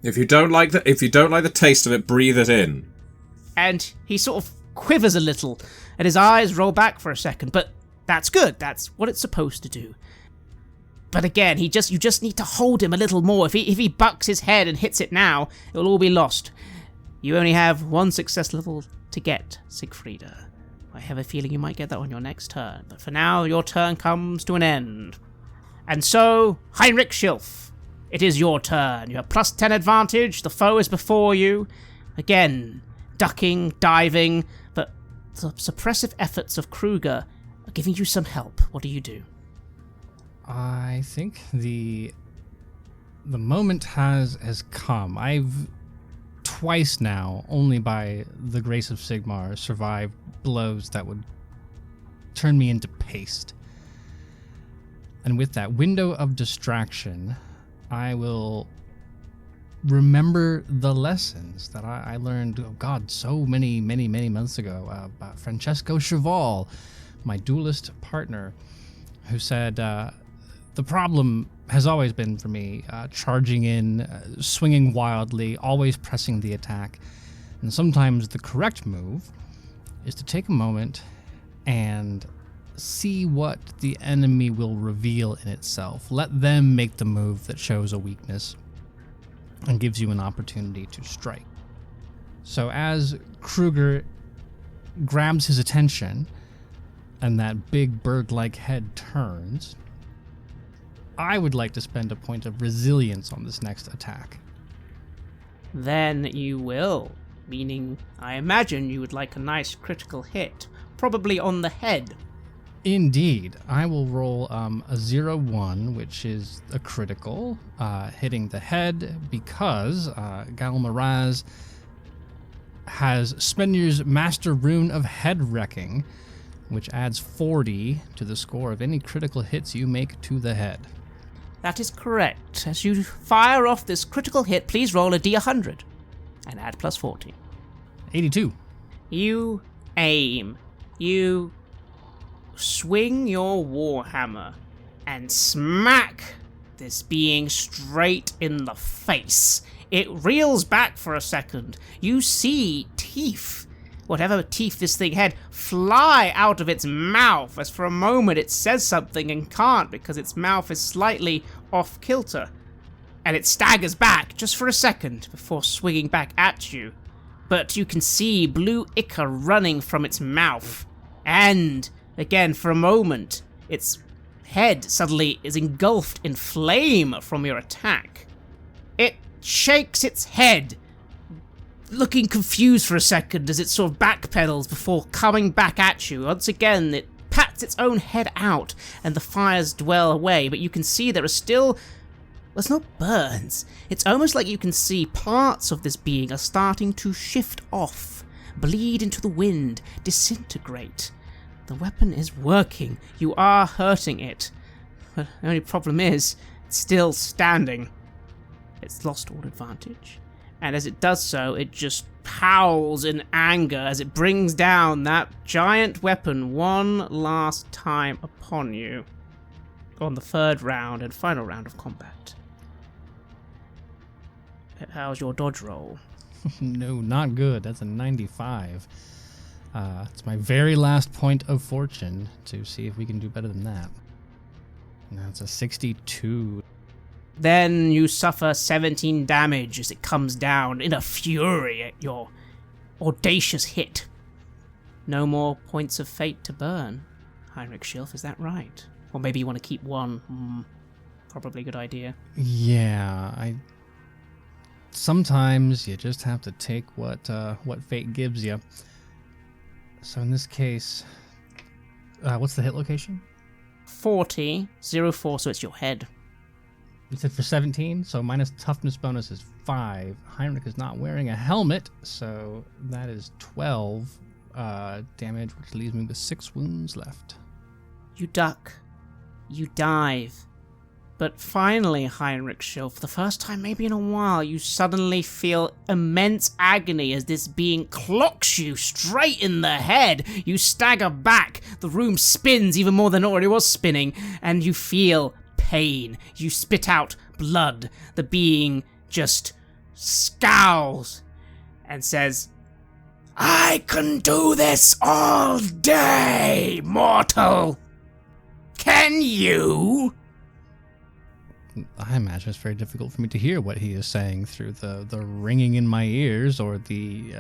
If you don't like the taste of it, breathe it in. And he sort of quivers a little, and his eyes roll back for a second, but that's good. That's what it's supposed to do. But again, you just need to hold him a little more. If he bucks his head and hits it now, it'll all be lost. You only have one success level to get, Siegfrieda. I have a feeling you might get that on your next turn, but for now, your turn comes to an end. And so, Heinrich Schilf, it is your turn. You have +10 advantage, the foe is before you. Again, ducking, diving, but the suppressive efforts of Kruger are giving you some help. What do you do? I think the moment has come. I've twice now, only by the grace of Sigmar, survived blows that would turn me into paste. And with that window of distraction, I will remember the lessons that I learned, so many months ago, about Francesco Cheval, my duelist partner, who said, the problem has always been for me, charging in, swinging wildly, always pressing the attack. And sometimes the correct move is to take a moment and see what the enemy will reveal in itself. Let them make the move that shows a weakness and gives you an opportunity to strike. So as Kruger grabs his attention and that big bird-like head turns, I would like to spend a point of resilience on this next attack. Then you will, meaning I imagine you would like a nice critical hit, probably on the head. Indeed. I will roll a 0-1, which is a critical, hitting the head because Galmaraz has Spenier's Master Rune of Head Wrecking, which adds 40 to the score of any critical hits you make to the head. That is correct. As you fire off this critical hit, please roll a d100 and add plus 40. 82. You aim. You swing your Warhammer and smack this being straight in the face. It reels back for a second. You see teeth, whatever teeth this thing had, fly out of its mouth as for a moment it says something and can't because its mouth is slightly off kilter. And it staggers back just for a second before swinging back at you. But you can see blue ichor running from its mouth. And, again, for a moment, its head suddenly is engulfed in flame from your attack. It shakes its head, looking confused for a second as it sort of backpedals before coming back at you. Once again, it pats its own head out and the fires dwell away, but you can see there are still... well, it's not burns. It's almost like you can see parts of this being are starting to shift off, bleed into the wind, disintegrate. The weapon is working. You are hurting it. But the only problem is, it's still standing. It's lost all advantage. And as it does so, it just howls in anger as it brings down that giant weapon one last time upon you on the third round and final round of combat. How's your dodge roll? No, not good. That's a 95. It's my very last point of fortune to see if we can do better than that. Now it's a 62. Then you suffer 17 damage as it comes down in a fury at your audacious hit. No more points of fate to burn. Heinrich Schilf, is that right? Or maybe you want to keep one. Probably a good idea. Yeah, sometimes you just have to take what fate gives you. So in this case, what's the hit location? 40, 04, so it's your head. You said for 17, so minus toughness bonus is 5. Heinrich is not wearing a helmet, so that is 12 damage, which leaves me with 6 wounds left. You duck. You dive. But finally, Heinrich Schill, for the first time maybe in a while, you suddenly feel immense agony as this being clocks you straight in the head. You stagger back, the room spins even more than it already was spinning, and you feel pain. You spit out blood. The being just scowls and says, "I can do this all day, mortal. Can you?" I imagine it's very difficult for me to hear what he is saying through the ringing in my ears or the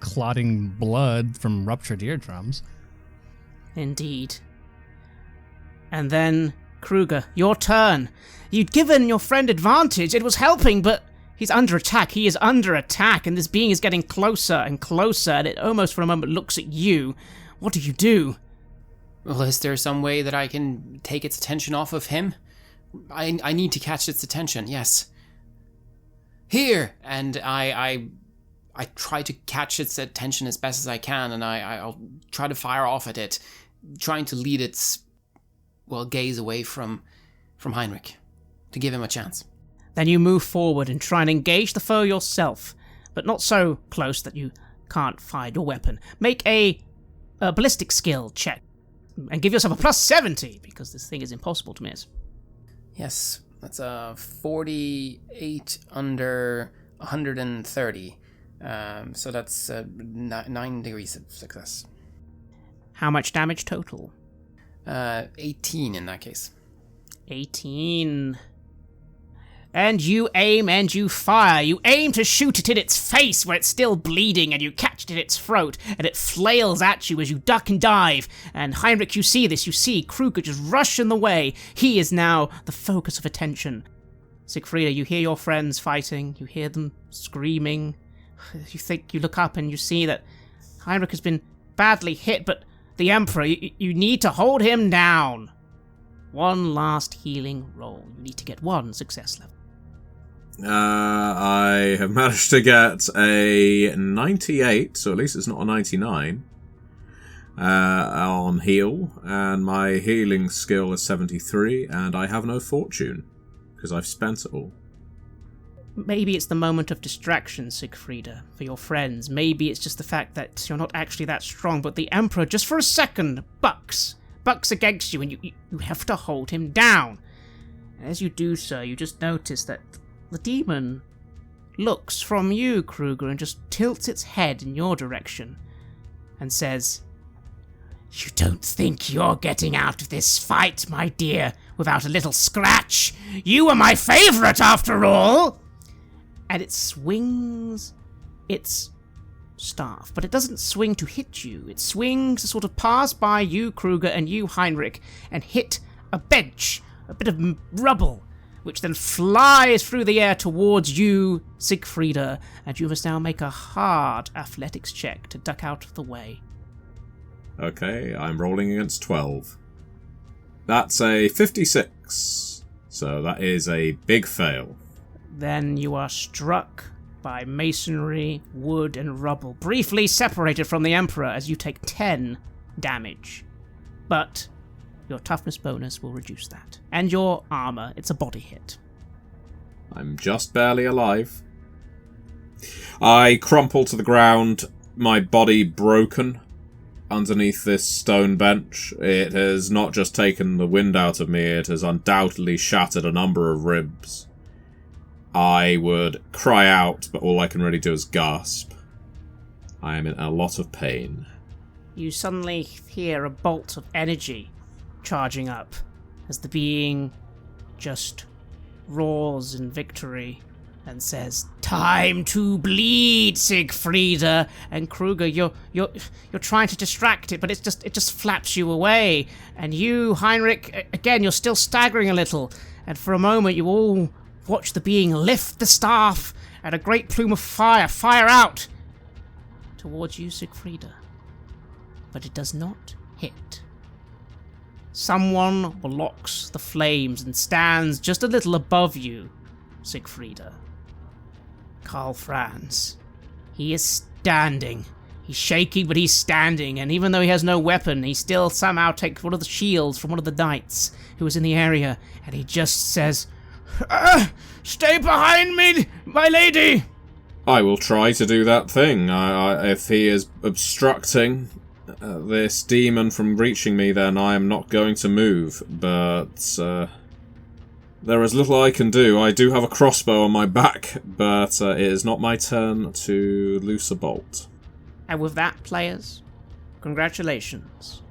clotting blood from ruptured eardrums. Indeed. And then, Kruger, your turn. You'd given your friend advantage. It was helping, but he's under attack. He is under attack, and this being is getting closer and closer, and it almost for a moment looks at you. What do you do? Well, is there some way that I can take its attention off of him? I need to catch its attention, yes. Here! And I try to catch its attention as best as I can, and I'll try to fire off at it, trying to lead its, gaze away from Heinrich, to give him a chance. Then you move forward and try and engage the foe yourself, but not so close that you can't find your weapon. Make a ballistic skill check, and give yourself a plus 70, because this thing is impossible to miss. Yes, that's a 48 under 130. So that's 9 degrees of success. How much damage total? 18 in that case. 18. And you aim and you fire. You aim to shoot it in its face where it's still bleeding, and you catch it in its throat, and it flails at you as you duck and dive. And Heinrich, you see this. You see Kruger just rush in the way. He is now the focus of attention. Siegfrieda, you hear your friends fighting. You hear them screaming. You look up and you see that Heinrich has been badly hit, but the Emperor, you need to hold him down. One last healing roll. You need to get 1 success level. I have managed to get a 98, so at least it's not a 99, on heal, and my healing skill is 73, and I have no fortune, because I've spent it all. Maybe it's the moment of distraction, Siegfrieda, for your friends. Maybe it's just the fact that you're not actually that strong, but the Emperor, just for a second, bucks against you, and you have to hold him down. As you do so, you just notice that the demon looks from you, Kruger, and just tilts its head in your direction and says, "You don't think you're getting out of this fight, my dear, without a little scratch? You were my favorite, after all!" And it swings its staff, but it doesn't swing to hit you. It swings to sort of pass by you, Kruger, and you, Heinrich, and hit a bench, a bit of rubble, which then flies through the air towards you, Siegfrieda, and you must now make a hard athletics check to duck out of the way. Okay, I'm rolling against 12. That's a 56, so that is a big fail. Then you are struck by masonry, wood, and rubble, briefly separated from the Emperor as you take 10 damage. But your toughness bonus will reduce that. And your armor, it's a body hit. I'm just barely alive. I crumple to the ground, my body broken underneath this stone bench. It has not just taken the wind out of me, it has undoubtedly shattered a number of ribs. I would cry out, but all I can really do is gasp. I am in a lot of pain. You suddenly hear a bolt of energy charging up as the being just roars in victory and says, "Time to bleed, Siegfrieda." And Kruger, you're trying to distract it, but it just flaps you away. And you, Heinrich, again, you're still staggering a little. And for a moment, you all watch the being lift the staff and a great plume of fire out towards you, Siegfrieda. But it does not hit. Someone blocks the flames and stands just a little above you, Siegfrieda. Karl Franz. He is standing. He's shaky, but he's standing, and even though he has no weapon, he still somehow takes one of the shields from one of the knights who was in the area, and he just says, "Stay behind me, my lady!" I will try to do that thing. If he is obstructing this demon from reaching me, then I am not going to move, but there is little I can do. I do have a crossbow on my back, but it is not my turn to loose a bolt. And with that, players, congratulations.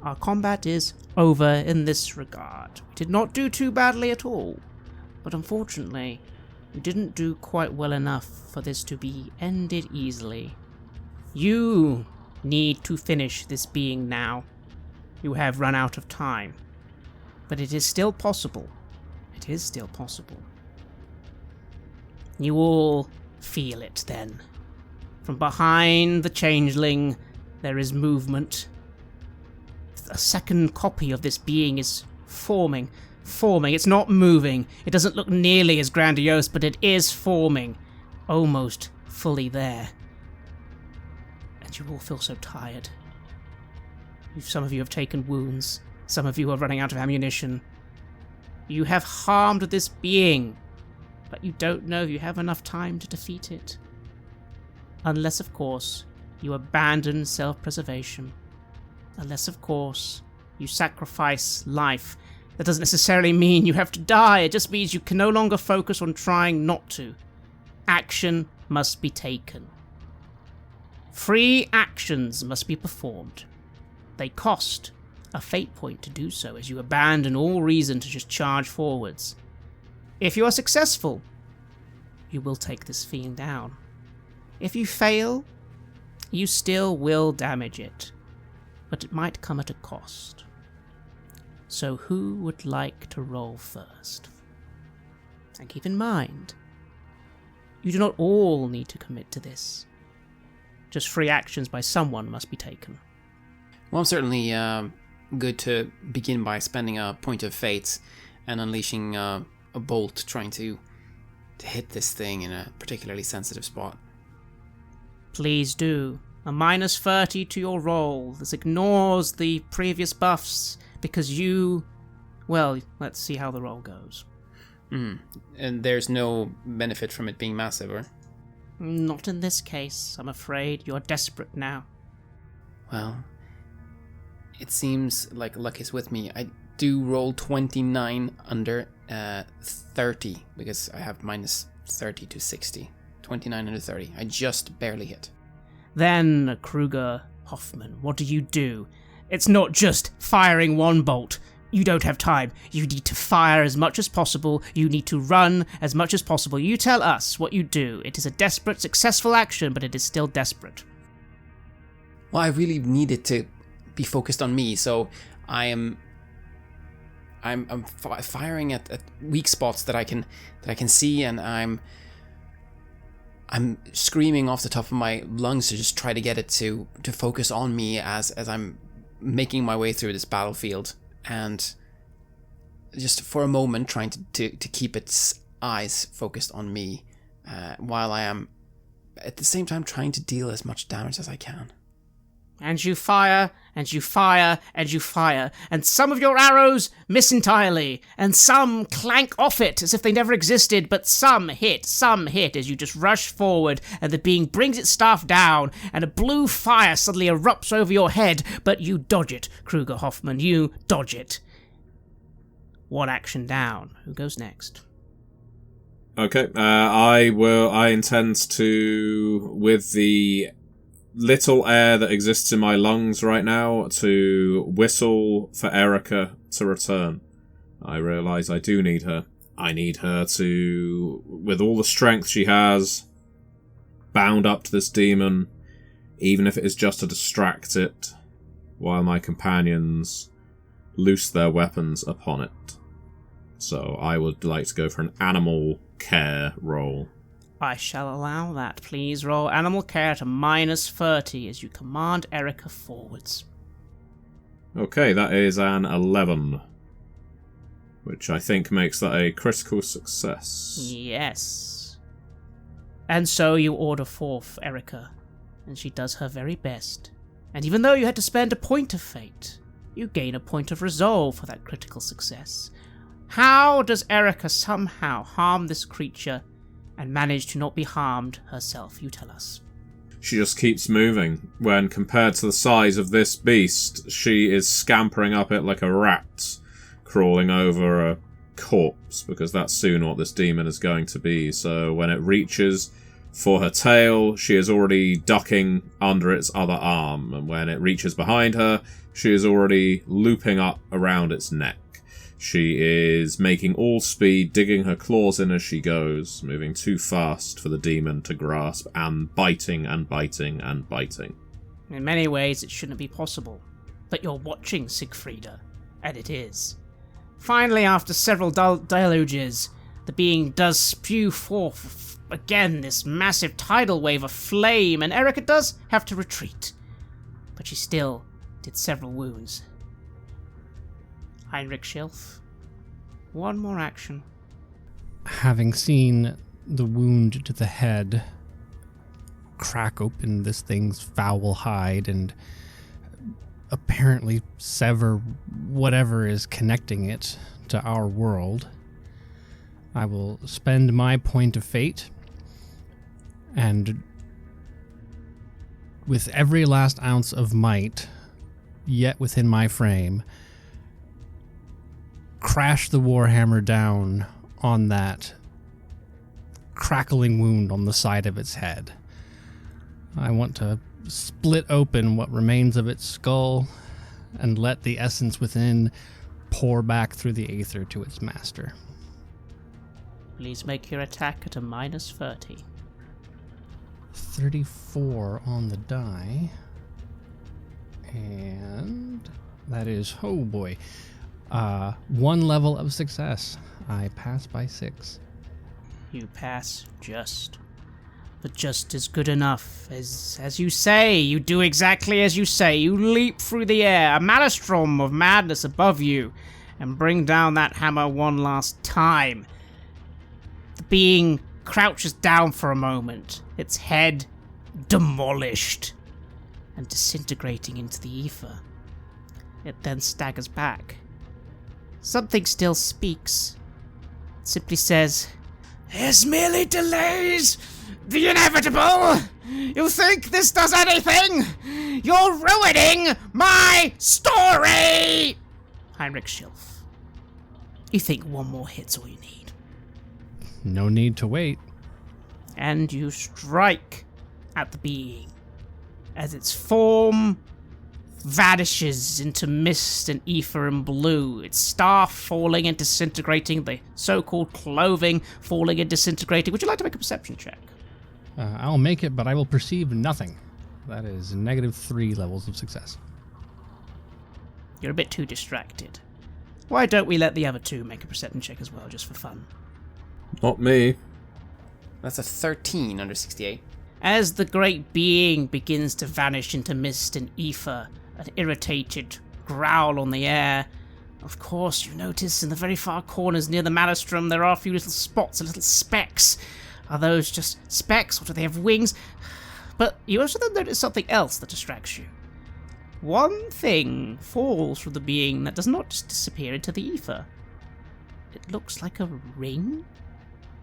Our combat is over in this regard. We did not do too badly at all, but unfortunately, we didn't do quite well enough for this to be ended easily. You need to finish this being now. You have run out of time, but it is still possible. It is still possible. You all feel it then. From behind the changeling, there is movement. A second copy of this being is forming. It's not moving. It doesn't look nearly as grandiose, but it is forming. Almost fully there. And you all feel so tired. Some of you have taken wounds. Some of you are running out of ammunition. You have harmed this being, but you don't know if you have enough time to defeat it. Unless, of course, you abandon self-preservation. Unless, of course, you sacrifice life. That doesn't necessarily mean you have to die. It just means you can no longer focus on trying not to. Action must be taken. Free actions must be performed. they cost a fate point to do so, as you abandon all reason to just charge forwards. If you are successful, you will take this fiend down. If you fail, you still will damage it, but it might come at a cost. So who would like to roll first? And keep in mind, you do not all need to commit to this. Just free actions by someone must be taken. Well, I'm certainly good to begin by spending a point of fate and unleashing a bolt, trying to hit this thing in a particularly sensitive spot. Please do. A minus 30 to your roll. This ignores the previous buffs, because you... Well, let's see how the roll goes. And there's no benefit from it being massive, or? Not in this case. I'm afraid you're desperate now. Well, it seems like luck is with me. I do roll 29 under 30, because I have minus 30 to 60. 29 under 30. I just barely hit. Then, Kruger Hoffman, what do? It's not just firing one bolt. You don't have time. You need to fire as much as possible. You need to run as much as possible. You tell us what you do. It is a desperate, successful action, but it is still desperate. Well, I really need it to be focused on me, so I'm firing at weak spots that I can see, and I'm screaming off the top of my lungs to just try to get it to focus on me as I'm making my way through this battlefield, and just for a moment trying to keep its eyes focused on me, while I am at the same time trying to deal as much damage as I can. And you fire, and you fire, and you fire, and some of your arrows miss entirely, and some clank off it as if they never existed, but some hit as you just rush forward, and the being brings its staff down, and a blue fire suddenly erupts over your head, but you dodge it, Kruger Hoffman, you dodge it. One action down. Who goes next? Okay, I intend to, with the little air that exists in my lungs right now, to whistle for Erica to return. I realise I do need her. I need her to, with all the strength she has, bound up to this demon, even if it is just to distract it, while my companions loose their weapons upon it. So I would like to go for an animal care roll. I shall allow that. Please roll animal care to minus 30 as you command Erica forwards. Okay, that is an 11. Which I think makes that a critical success. Yes. And so you order forth Erica, and she does her very best. And even though you had to spend a point of fate, you gain a point of resolve for that critical success. How does Erica somehow harm this creature and manage to not be harmed herself? You tell us. She just keeps moving. When compared to the size of this beast, she is scampering up it like a rat, crawling over a corpse, because that's soon what this demon is going to be. So when it reaches for her tail, she is already ducking under its other arm, and when it reaches behind her, she is already looping up around its neck. She is making all speed, digging her claws in as she goes, moving too fast for the demon to grasp, and biting and biting and biting. In many ways, it shouldn't be possible. But you're watching, Siegfrieda, and it is. Finally, after several deluges, the being does spew forth again this massive tidal wave of flame, and Erica does have to retreat. But she still did several wounds. Heinrich Schilf. One more action. Having seen the wound to the head crack open this thing's foul hide and apparently sever whatever is connecting it to our world, I will spend my point of fate, and with every last ounce of might yet within my frame, crash the Warhammer down on that crackling wound on the side of its head. I want to split open what remains of its skull and let the essence within pour back through the aether to its master. Please make your attack at a minus 30. 34 on the die. And that is, oh boy, 1 level of success. I pass by 6. You pass just. But just is good enough. As you say, you do exactly as you say. You leap through the air, a maelstrom of madness above you, and bring down that hammer one last time. The being crouches down for a moment, its head demolished and disintegrating into the ether. It then staggers back. Something still speaks. It simply says, "This merely delays the inevitable! You think this does anything? You're ruining my story!" Heinrich Schilf. You think one more hit's all you need. No need to wait. And you strike at the being as its form vanishes into mist and ether and blue, its staff falling and disintegrating, the so-called clothing falling and disintegrating. Would you like to make a perception check? I'll make it, but I will perceive nothing. That is -3 levels of success. You're a bit too distracted. Why don't we let the other two make a perception check as well, just for fun? Not me. That's a 13 under 68. As the great being begins to vanish into mist and ether, an irritated growl on the air. Of course, you notice in the very far corners near the maelstrom there are a few little spots and little specks. Are those just specks, or do they have wings? But you also then notice something else that distracts you. One thing falls from the being that does not just disappear into the ether. It looks like a ring?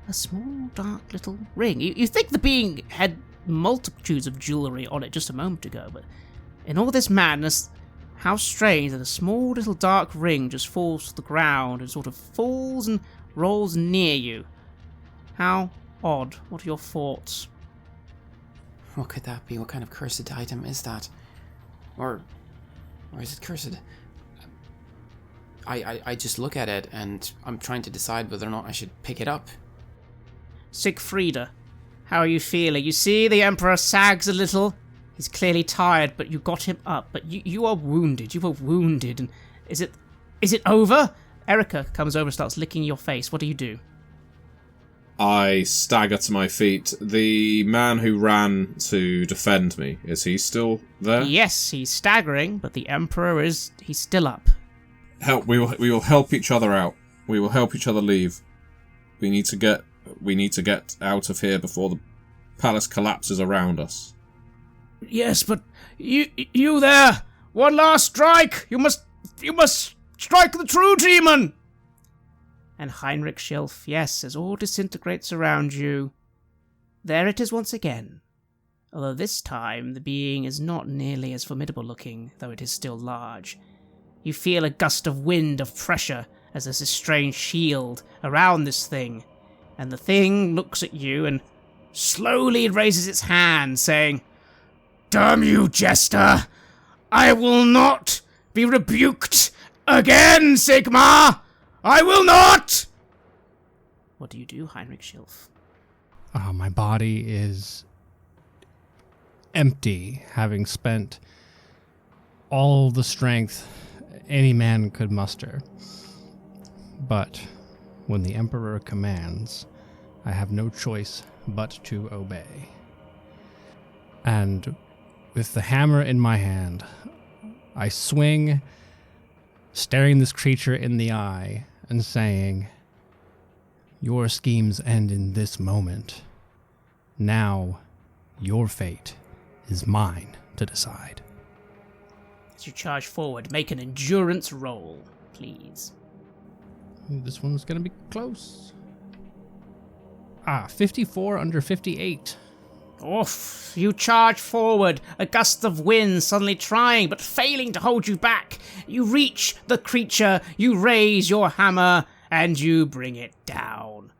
A small, dark little ring. You think the being had multitudes of jewellery on it just a moment ago, but in all this madness, how strange that a small little dark ring just falls to the ground and sort of falls and rolls near you. How odd. What are your thoughts? What could that be? What kind of cursed item is that? Or is it cursed? I just look at it and I'm trying to decide whether or not I should pick it up. Siegfrieda, how are you feeling? You see the Emperor sags a little. He's clearly tired, but you got him up. But you are wounded. You were wounded. And is it over? Erica comes over and starts licking your face. What do you do? I stagger to my feet. The man who ran to defend me, is he still there? Yes, he's staggering, but the Emperor he's still up. We will help each other out. We will help each other leave. We need to get out of here before the palace collapses around us. Yes, but you there! One last strike! You must strike the true demon! And Heinrich Schilf, yes, as all disintegrates around you, there it is once again. Although this time the being is not nearly as formidable looking, though it is still large. You feel a gust of wind of pressure as there's this strange shield around this thing, and the thing looks at you and slowly raises its hand, saying, "Damn you, jester! I will not be rebuked again, Sigmar! I will not!" What do you do, Heinrich Schilf? My body is empty, having spent all the strength any man could muster. But when the Emperor commands, I have no choice but to obey. And with the hammer in my hand, I swing, staring this creature in the eye and saying, "Your schemes end in this moment. Now, your fate is mine to decide." As you charge forward, make an endurance roll, please. This one's going to be close. 54 under 58. Oof, you charge forward, a gust of wind suddenly trying but failing to hold you back. You reach the creature, you raise your hammer, and you bring it down.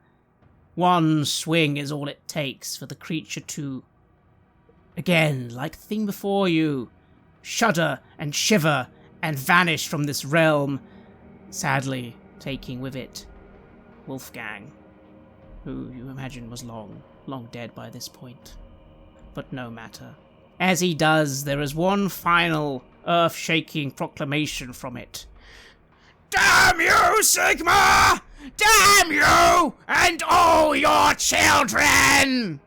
One swing is all it takes for the creature to, again, like the thing before you, shudder and shiver and vanish from this realm, sadly taking with it Wolfgang, who you imagine was long dead by this point. But no matter. As he does, there is one final earth-shaking proclamation from it. Damn you, Sigmar! Damn you and all your children!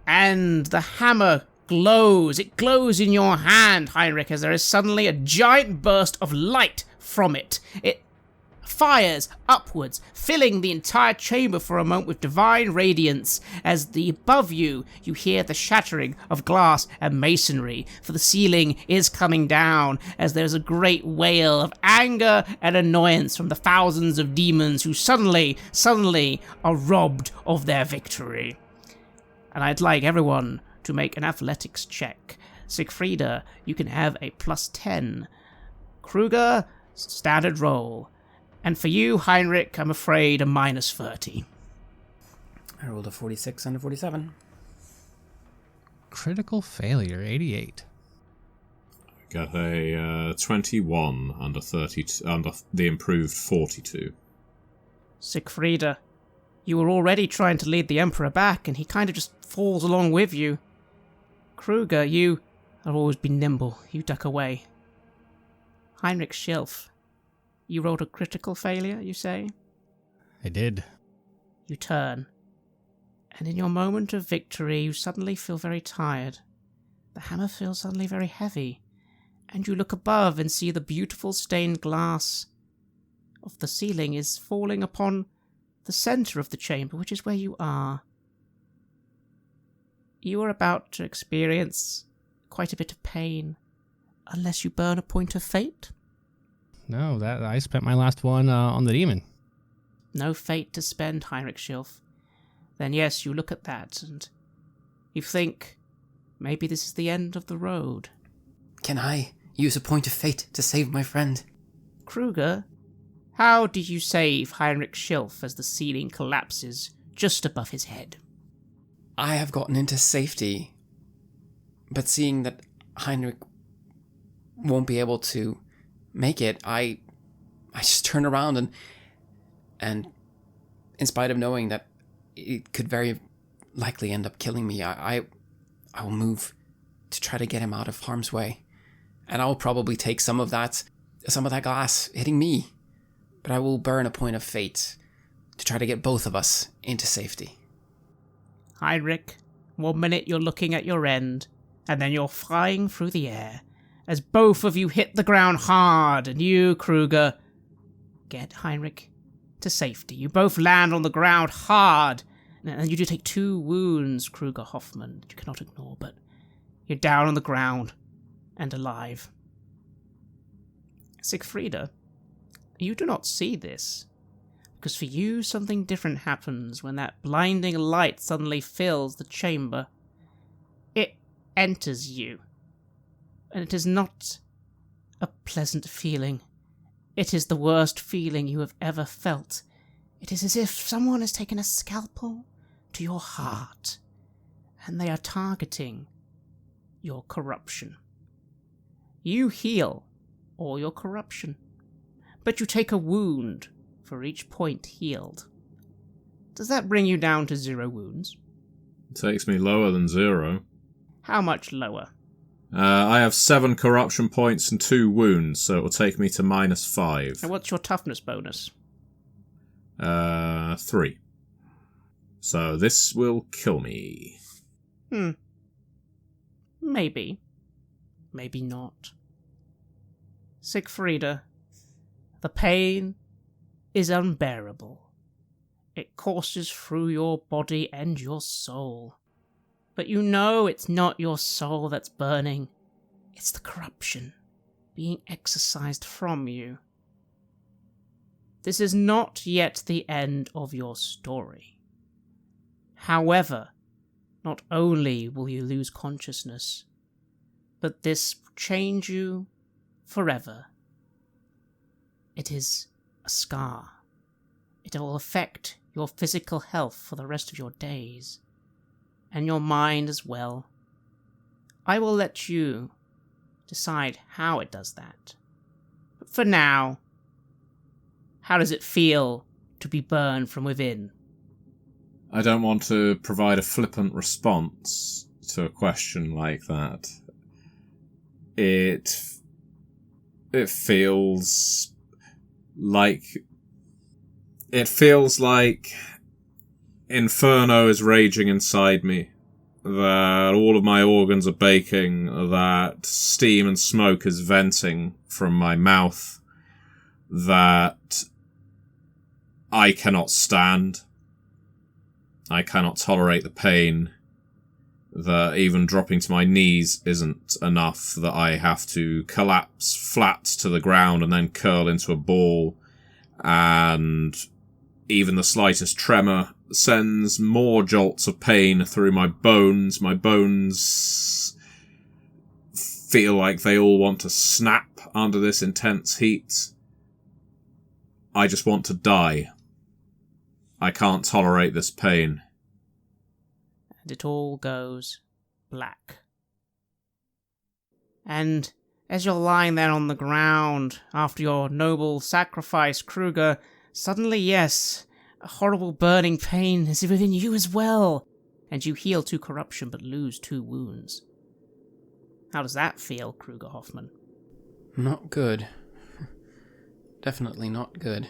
And the hammer glows. It glows in your hand, Heinrich, as there is suddenly a giant burst of light from it. It fires upwards, filling the entire chamber for a moment with divine radiance, as above you hear the shattering of glass and masonry, for the ceiling is coming down, as there's a great wail of anger and annoyance from the thousands of demons who suddenly are robbed of their victory. And I'd like everyone to make an athletics check. Siegfrieda, you can have a +10. Kruger, standard roll. And for you, Heinrich, I'm afraid a -30. I rolled a 46 and a 47. Critical failure, 88. Got a 21 under 30 under the improved 42. Siegfrieda, you were already trying to lead the Emperor back, and he kind of just falls along with you. Kruger, you have always been nimble. You duck away. Heinrich Schilf, you rolled a critical failure, you say? I did. You turn, and in your moment of victory, you suddenly feel very tired. The hammer feels suddenly very heavy, and you look above and see the beautiful stained glass of the ceiling is falling upon the center of the chamber, which is where you are. You are about to experience quite a bit of pain, unless you burn a point of fate. No, that I spent my last one on the demon. No fate to spend, Heinrich Schilf. Then yes, you look at that, and you think, maybe this is the end of the road. Can I use a point of fate to save my friend? Kruger, how do you save Heinrich Schilf as the ceiling collapses just above his head? I have gotten into safety, but seeing that Heinrich won't be able to make it, I just turn around and in spite of knowing that it could very likely end up killing me, I will move to try to get him out of harm's way. And I will probably take some of that glass hitting me, but I will burn a point of fate to try to get both of us into safety. Heinrich, 1 minute you're looking at your end, and then you're flying through the air, as both of you hit the ground hard, and you, Kruger, get Heinrich to safety. You both land on the ground hard, and you do take 2 wounds, Kruger Hoffman, that you cannot ignore, but you're down on the ground and alive. Siegfrieda, you do not see this, because for you something different happens when that blinding light suddenly fills the chamber. It enters you. And it is not a pleasant feeling. It is the worst feeling you have ever felt. It is as if someone has taken a scalpel to your heart, and they are targeting your corruption. You heal all your corruption, but you take a wound for each point healed. Does that bring you down to 0 wounds? It takes me lower than 0. How much lower? I have 7 corruption points and 2 wounds, so it will take me to -5. And what's your toughness bonus? 3. So this will kill me. Maybe. Maybe not. Siegfrieda, the pain is unbearable. It courses through your body and your soul. But you know it's not your soul that's burning. It's the corruption being exorcised from you. This is not yet the end of your story. However, not only will you lose consciousness, but this will change you forever. It is a scar. It will affect your physical health for the rest of your days, and your mind as well. I will let you decide how it does that. But for now, how does it feel to be burned from within? I don't want to provide a flippant response to a question like that. It feels like Inferno is raging inside me, that all of my organs are baking, that steam and smoke is venting from my mouth, that I cannot stand. I cannot tolerate the pain, that even dropping to my knees isn't enough, that I have to collapse flat to the ground and then curl into a ball, and even the slightest tremor sends more jolts of pain through my bones. My bones feel like they all want to snap under this intense heat. I just want to die. I can't tolerate this pain. And it all goes black. And as you're lying there on the ground after your noble sacrifice, Kruger, suddenly, yes, a horrible burning pain is within you as well, and you heal 2 corruption but lose 2 wounds. How does that feel, Kruger Hoffman? Not good. Definitely not good.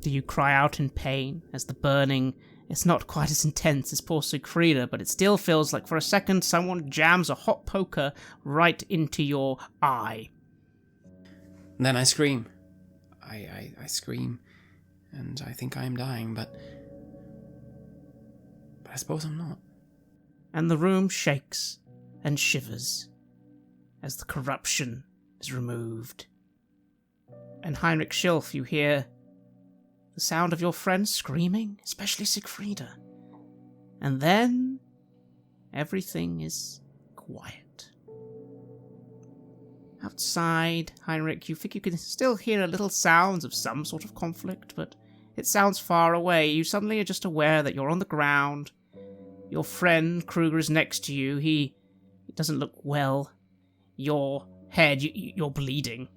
Do you cry out in pain as the burning is not quite as intense as poor Siegfrieda, but it still feels like for a second someone jams a hot poker right into your eye? And then I scream. I scream, and I think I am dying, but I suppose I'm not. And the room shakes and shivers as the corruption is removed. And Heinrich Schilf, you hear the sound of your friends screaming, especially Siegfrieda. And then everything is quiet. Outside, Heinrich, you think you can still hear a little sounds of some sort of conflict, but it sounds far away. You suddenly are just aware that you're on the ground. Your friend, Kruger, is next to you. He doesn't look well. Your head, you're bleeding.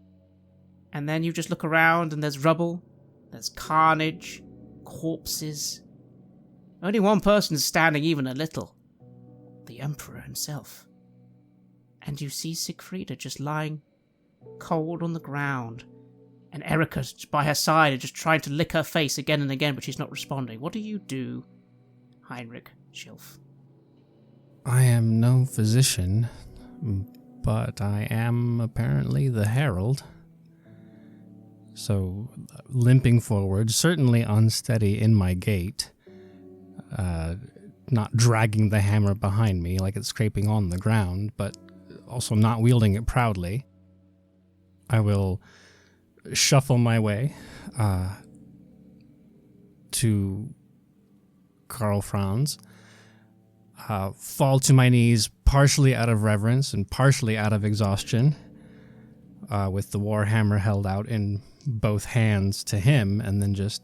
And then you just look around and there's rubble. There's carnage, corpses. Only one person is standing even a little. The Emperor himself. And you see Siegfrieda just lying cold on the ground. And Erika by her side is just trying to lick her face again and again, but she's not responding. What do you do, Heinrich Schilf? I am no physician, but I am apparently the herald. So, limping forward, certainly unsteady in my gait, not dragging the hammer behind me like it's scraping on the ground, but also not wielding it proudly, I will shuffle my way to Karl Franz, fall to my knees partially out of reverence and partially out of exhaustion, with the Warhammer held out in both hands to him, and then just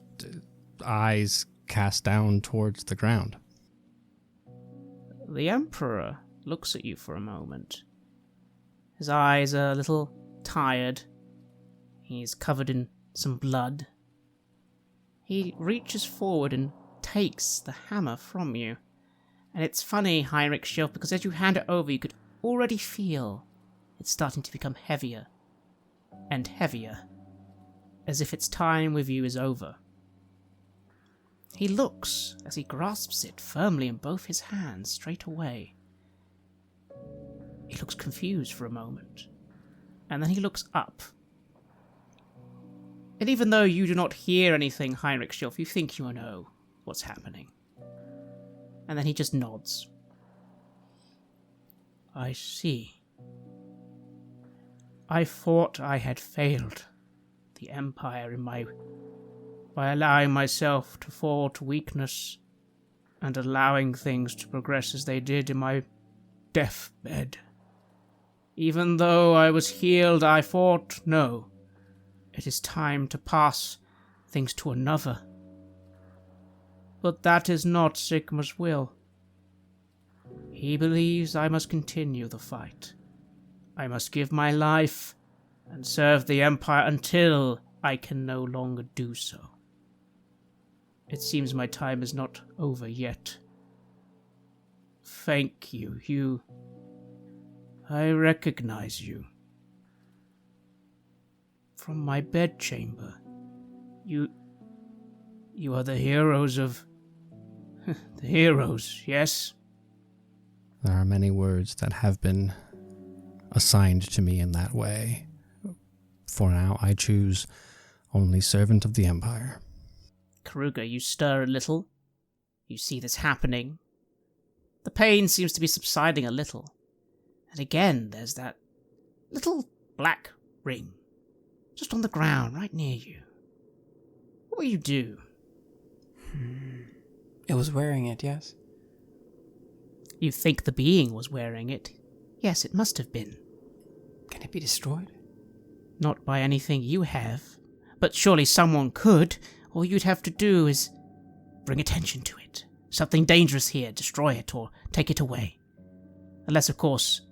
eyes cast down towards the ground. The Emperor looks at you for a moment. His eyes are a little tired. He's covered in some blood. He reaches forward and takes the hammer from you. And it's funny, Heinrich Schilf, because as you hand it over, you could already feel it's starting to become heavier and heavier, as if its time with you is over. He looks as he grasps it firmly in both his hands straight away. He looks confused for a moment, and then he looks up. And even though you do not hear anything, Heinrich Schilf, you think you know what's happening. And then he just nods. I see. I thought I had failed the Empire by allowing myself to fall to weakness and allowing things to progress as they did in my deathbed. Even though I was healed, I thought, no, it is time to pass things to another. But that is not Sigmar's will. He believes I must continue the fight I must give my life and serve the Empire until I can no longer do so. It seems my time is not over yet. Thank you. I recognize you. From my bedchamber. You are the heroes of... the heroes, yes? There are many words that have been assigned to me in that way. For now, I choose only servant of the Empire. Kruger, you stir a little. You see this happening. The pain seems to be subsiding a little. And again, there's that little black ring. Just on the ground, right near you. What will you do? It was wearing it, yes? You think the being was wearing it? Yes, it must have been. Can it be destroyed? Not by anything you have. But surely someone could. All you'd have to do is bring attention to it. Something dangerous here, destroy it or take it away. Unless, of course,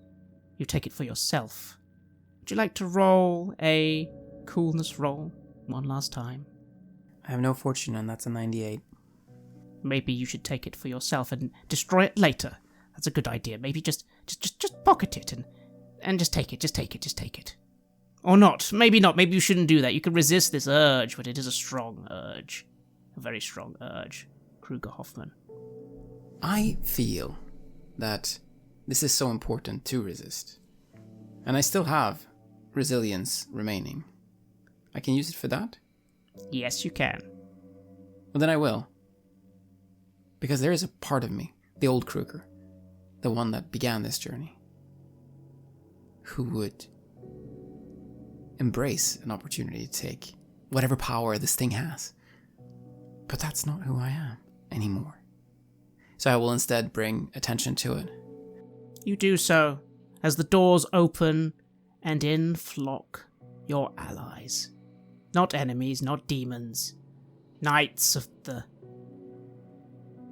you take it for yourself. Would you like to roll a coolness roll one last time? I have no fortune, and that's a 98. Maybe you should take it for yourself and destroy it later. That's a good idea. Maybe just pocket it and just take it. Or not. Maybe not. Maybe you shouldn't do that. You can resist this urge, but it is a strong urge. A very strong urge. Kruger Hoffman. I feel that this is so important to resist. And I still have resilience remaining. I can use it for that? Yes, you can. Well, then I will. Because there is a part of me, the old Kruger, the one that began this journey, who would embrace an opportunity to take whatever power this thing has. But that's not who I am anymore. So I will instead bring attention to it. You do so, as the doors open, and in flock your allies. Not enemies, not demons. Knights of the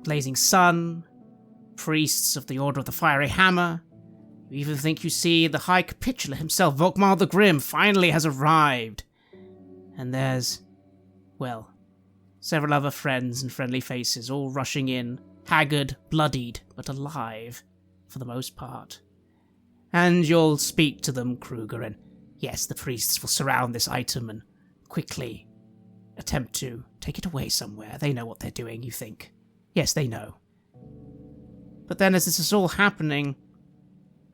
Blazing Sun, priests of the Order of the Fiery Hammer. You even think you see the High Capitular himself, Volkmar the Grim, finally has arrived. And there's, well, several other friends and friendly faces all rushing in, haggard, bloodied, but alive, for the most part. And you'll speak to them, Kruger, and yes, the priests will surround this item and quickly attempt to take it away somewhere. They know what they're doing, you think. Yes, they know. But then as this is all happening,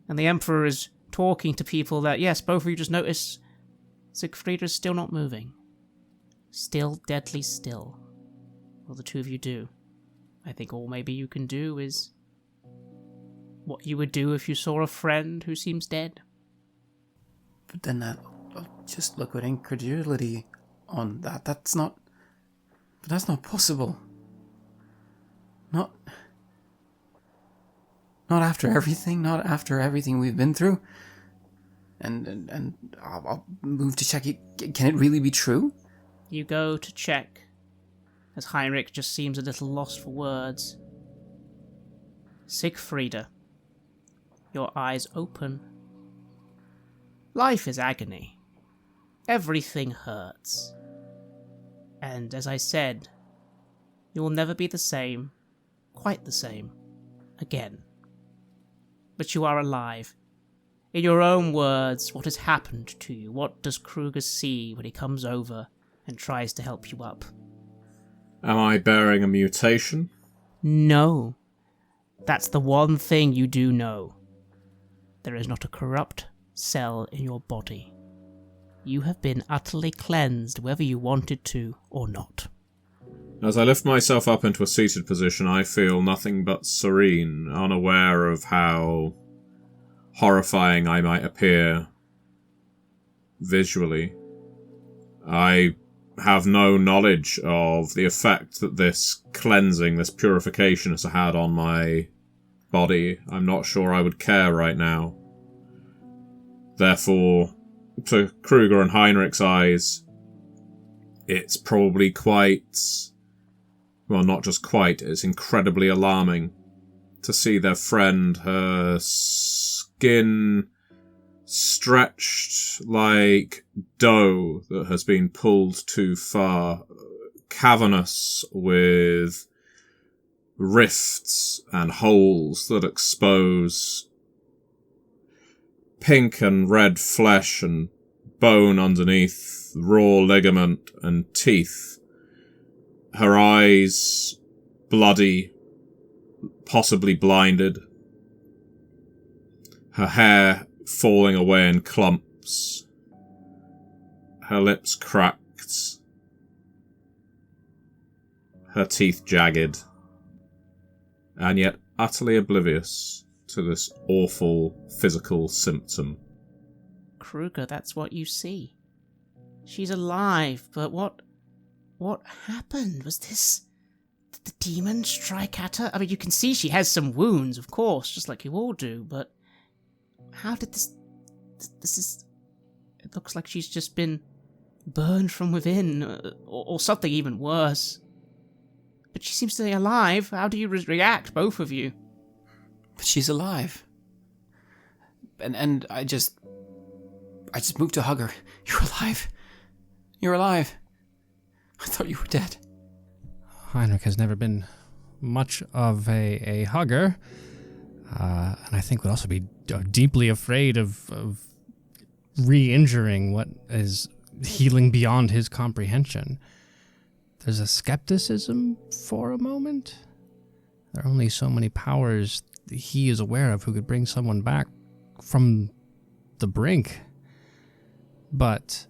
and the Emperor is talking to people that, yes, both of you just notice Siegfried is still not moving. Still deadly still. What the two of you do. I think all maybe you can do is what you would do if you saw a friend who seems dead. But then I'll just look with incredulity on that. That's not possible. Not after everything we've been through. And I'll move to check it. Can it really be true? You go to check, as Heinrich just seems a little lost for words. Siegfrieda, your eyes open. Life is agony. Everything hurts. And as I said, you will never be the same, quite the same, again. But you are alive. In your own words, what has happened to you? What does Kruger see when he comes over and tries to help you up? Am I bearing a mutation? No. That's the one thing you do know. There is not a corrupt cell in your body. You have been utterly cleansed, whether you wanted to or not. As I lift myself up into a seated position, I feel nothing but serene, unaware of how horrifying I might appear visually. I have no knowledge of the effect that this cleansing, this purification has had on my body. I'm not sure I would care right now. Therefore, to Kruger and Heinrich's eyes, it's probably quite... well, not just quite, it's incredibly alarming to see their friend, her skin stretched like dough that has been pulled too far, cavernous with rifts and holes that expose pink and red flesh and bone underneath, raw ligament and teeth. Her eyes bloody, possibly blinded. Her hair falling away in clumps. Her lips cracked. Her teeth jagged. And yet utterly oblivious to this awful physical symptom. Kruger, that's what you see. She's alive, but what happened? Was this... Did the demon strike at her? I mean, you can see she has some wounds, of course, just like you all do, but... How did this is... It looks like she's just been burned from within, or something even worse. But she seems to be alive. How do you react, both of you? But she's alive. And I just moved to hug her. You're alive. You're alive. I thought you were dead. Heinrich has never been much of a hugger, and I think would also be deeply afraid of re-injuring what is healing beyond his comprehension. There's a skepticism for a moment. There are only so many powers he is aware of who could bring someone back from the brink. But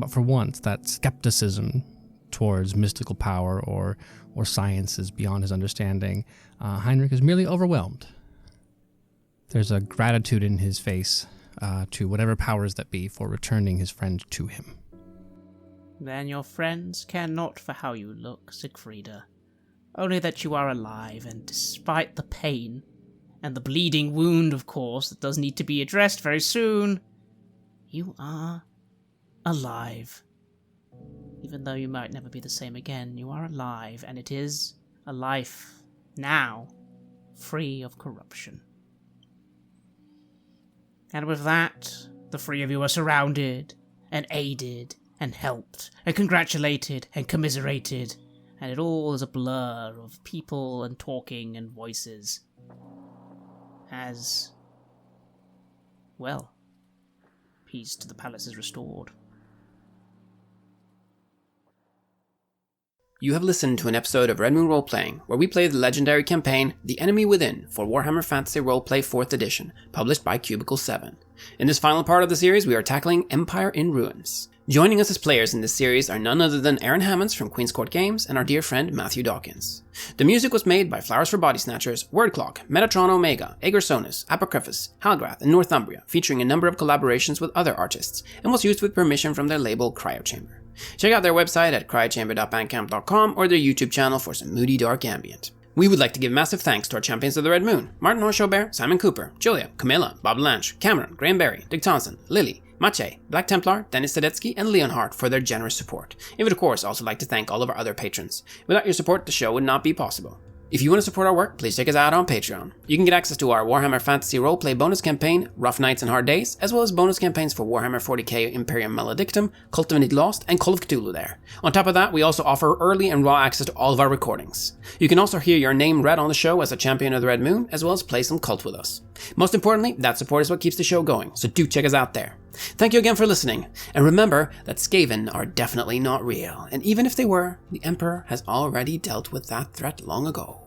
for once, that skepticism towards mystical power or sciences beyond his understanding, Heinrich is merely overwhelmed. There's a gratitude in his face to whatever powers that be for returning his friend to him. Then your friends care not for how you look, Siegfrieda. Only that you are alive, and despite the pain, and the bleeding wound, of course, that does need to be addressed very soon, you are alive. Even though you might never be the same again, you are alive, and it is a life, now, free of corruption. And with that, the three of you are surrounded, and aided, and helped, and congratulated, and commiserated, and it all is a blur of people and talking and voices. As, well, peace to the palace is restored. You have listened to an episode of Red Moon Roleplaying, where we play the legendary campaign The Enemy Within for Warhammer Fantasy Roleplay 4th Edition, published by Cubicle 7. In this final part of the series, we are tackling Empire in Ruins. Joining us as players in this series are none other than Aaron Hammonds from Queen's Court Games and our dear friend Matthew Dawkins. The music was made by Flowers for Body Snatchers, Wordclock, Metatron Omega, Aegersonus, Apocryphus, Halgrath, and Northumbria, featuring a number of collaborations with other artists, and was used with permission from their label Cryochamber. Check out their website at cryochamber.bandcamp.com or their YouTube channel for some moody dark ambient. We would like to give massive thanks to our champions of the Red Moon: Martin Heuschober, Simon Cooper, Julia, Camilla, Bob Lange, Cameron, Graham Barey, Dick Thomson, Lily, Maciej, Black Templar, Dennis Sadecki, and Leonhardt for their generous support. And would of course also like to thank all of our other patrons. Without your support, the show would not be possible. If you want to support our work, please check us out on Patreon. You can get access to our Warhammer Fantasy Roleplay bonus campaign, Rough Nights and Hard Days, as well as bonus campaigns for Warhammer 40k Imperium Maledictum, Cult of Indeed Lost, and Call of Cthulhu there. On top of that, we also offer early and raw access to all of our recordings. You can also hear your name read on the show as a champion of the Red Moon, as well as play some Cult with us. Most importantly, that support is what keeps the show going, so do check us out there. Thank you again for listening, and remember that Skaven are definitely not real, and even if they were, the Emperor has already dealt with that threat long ago.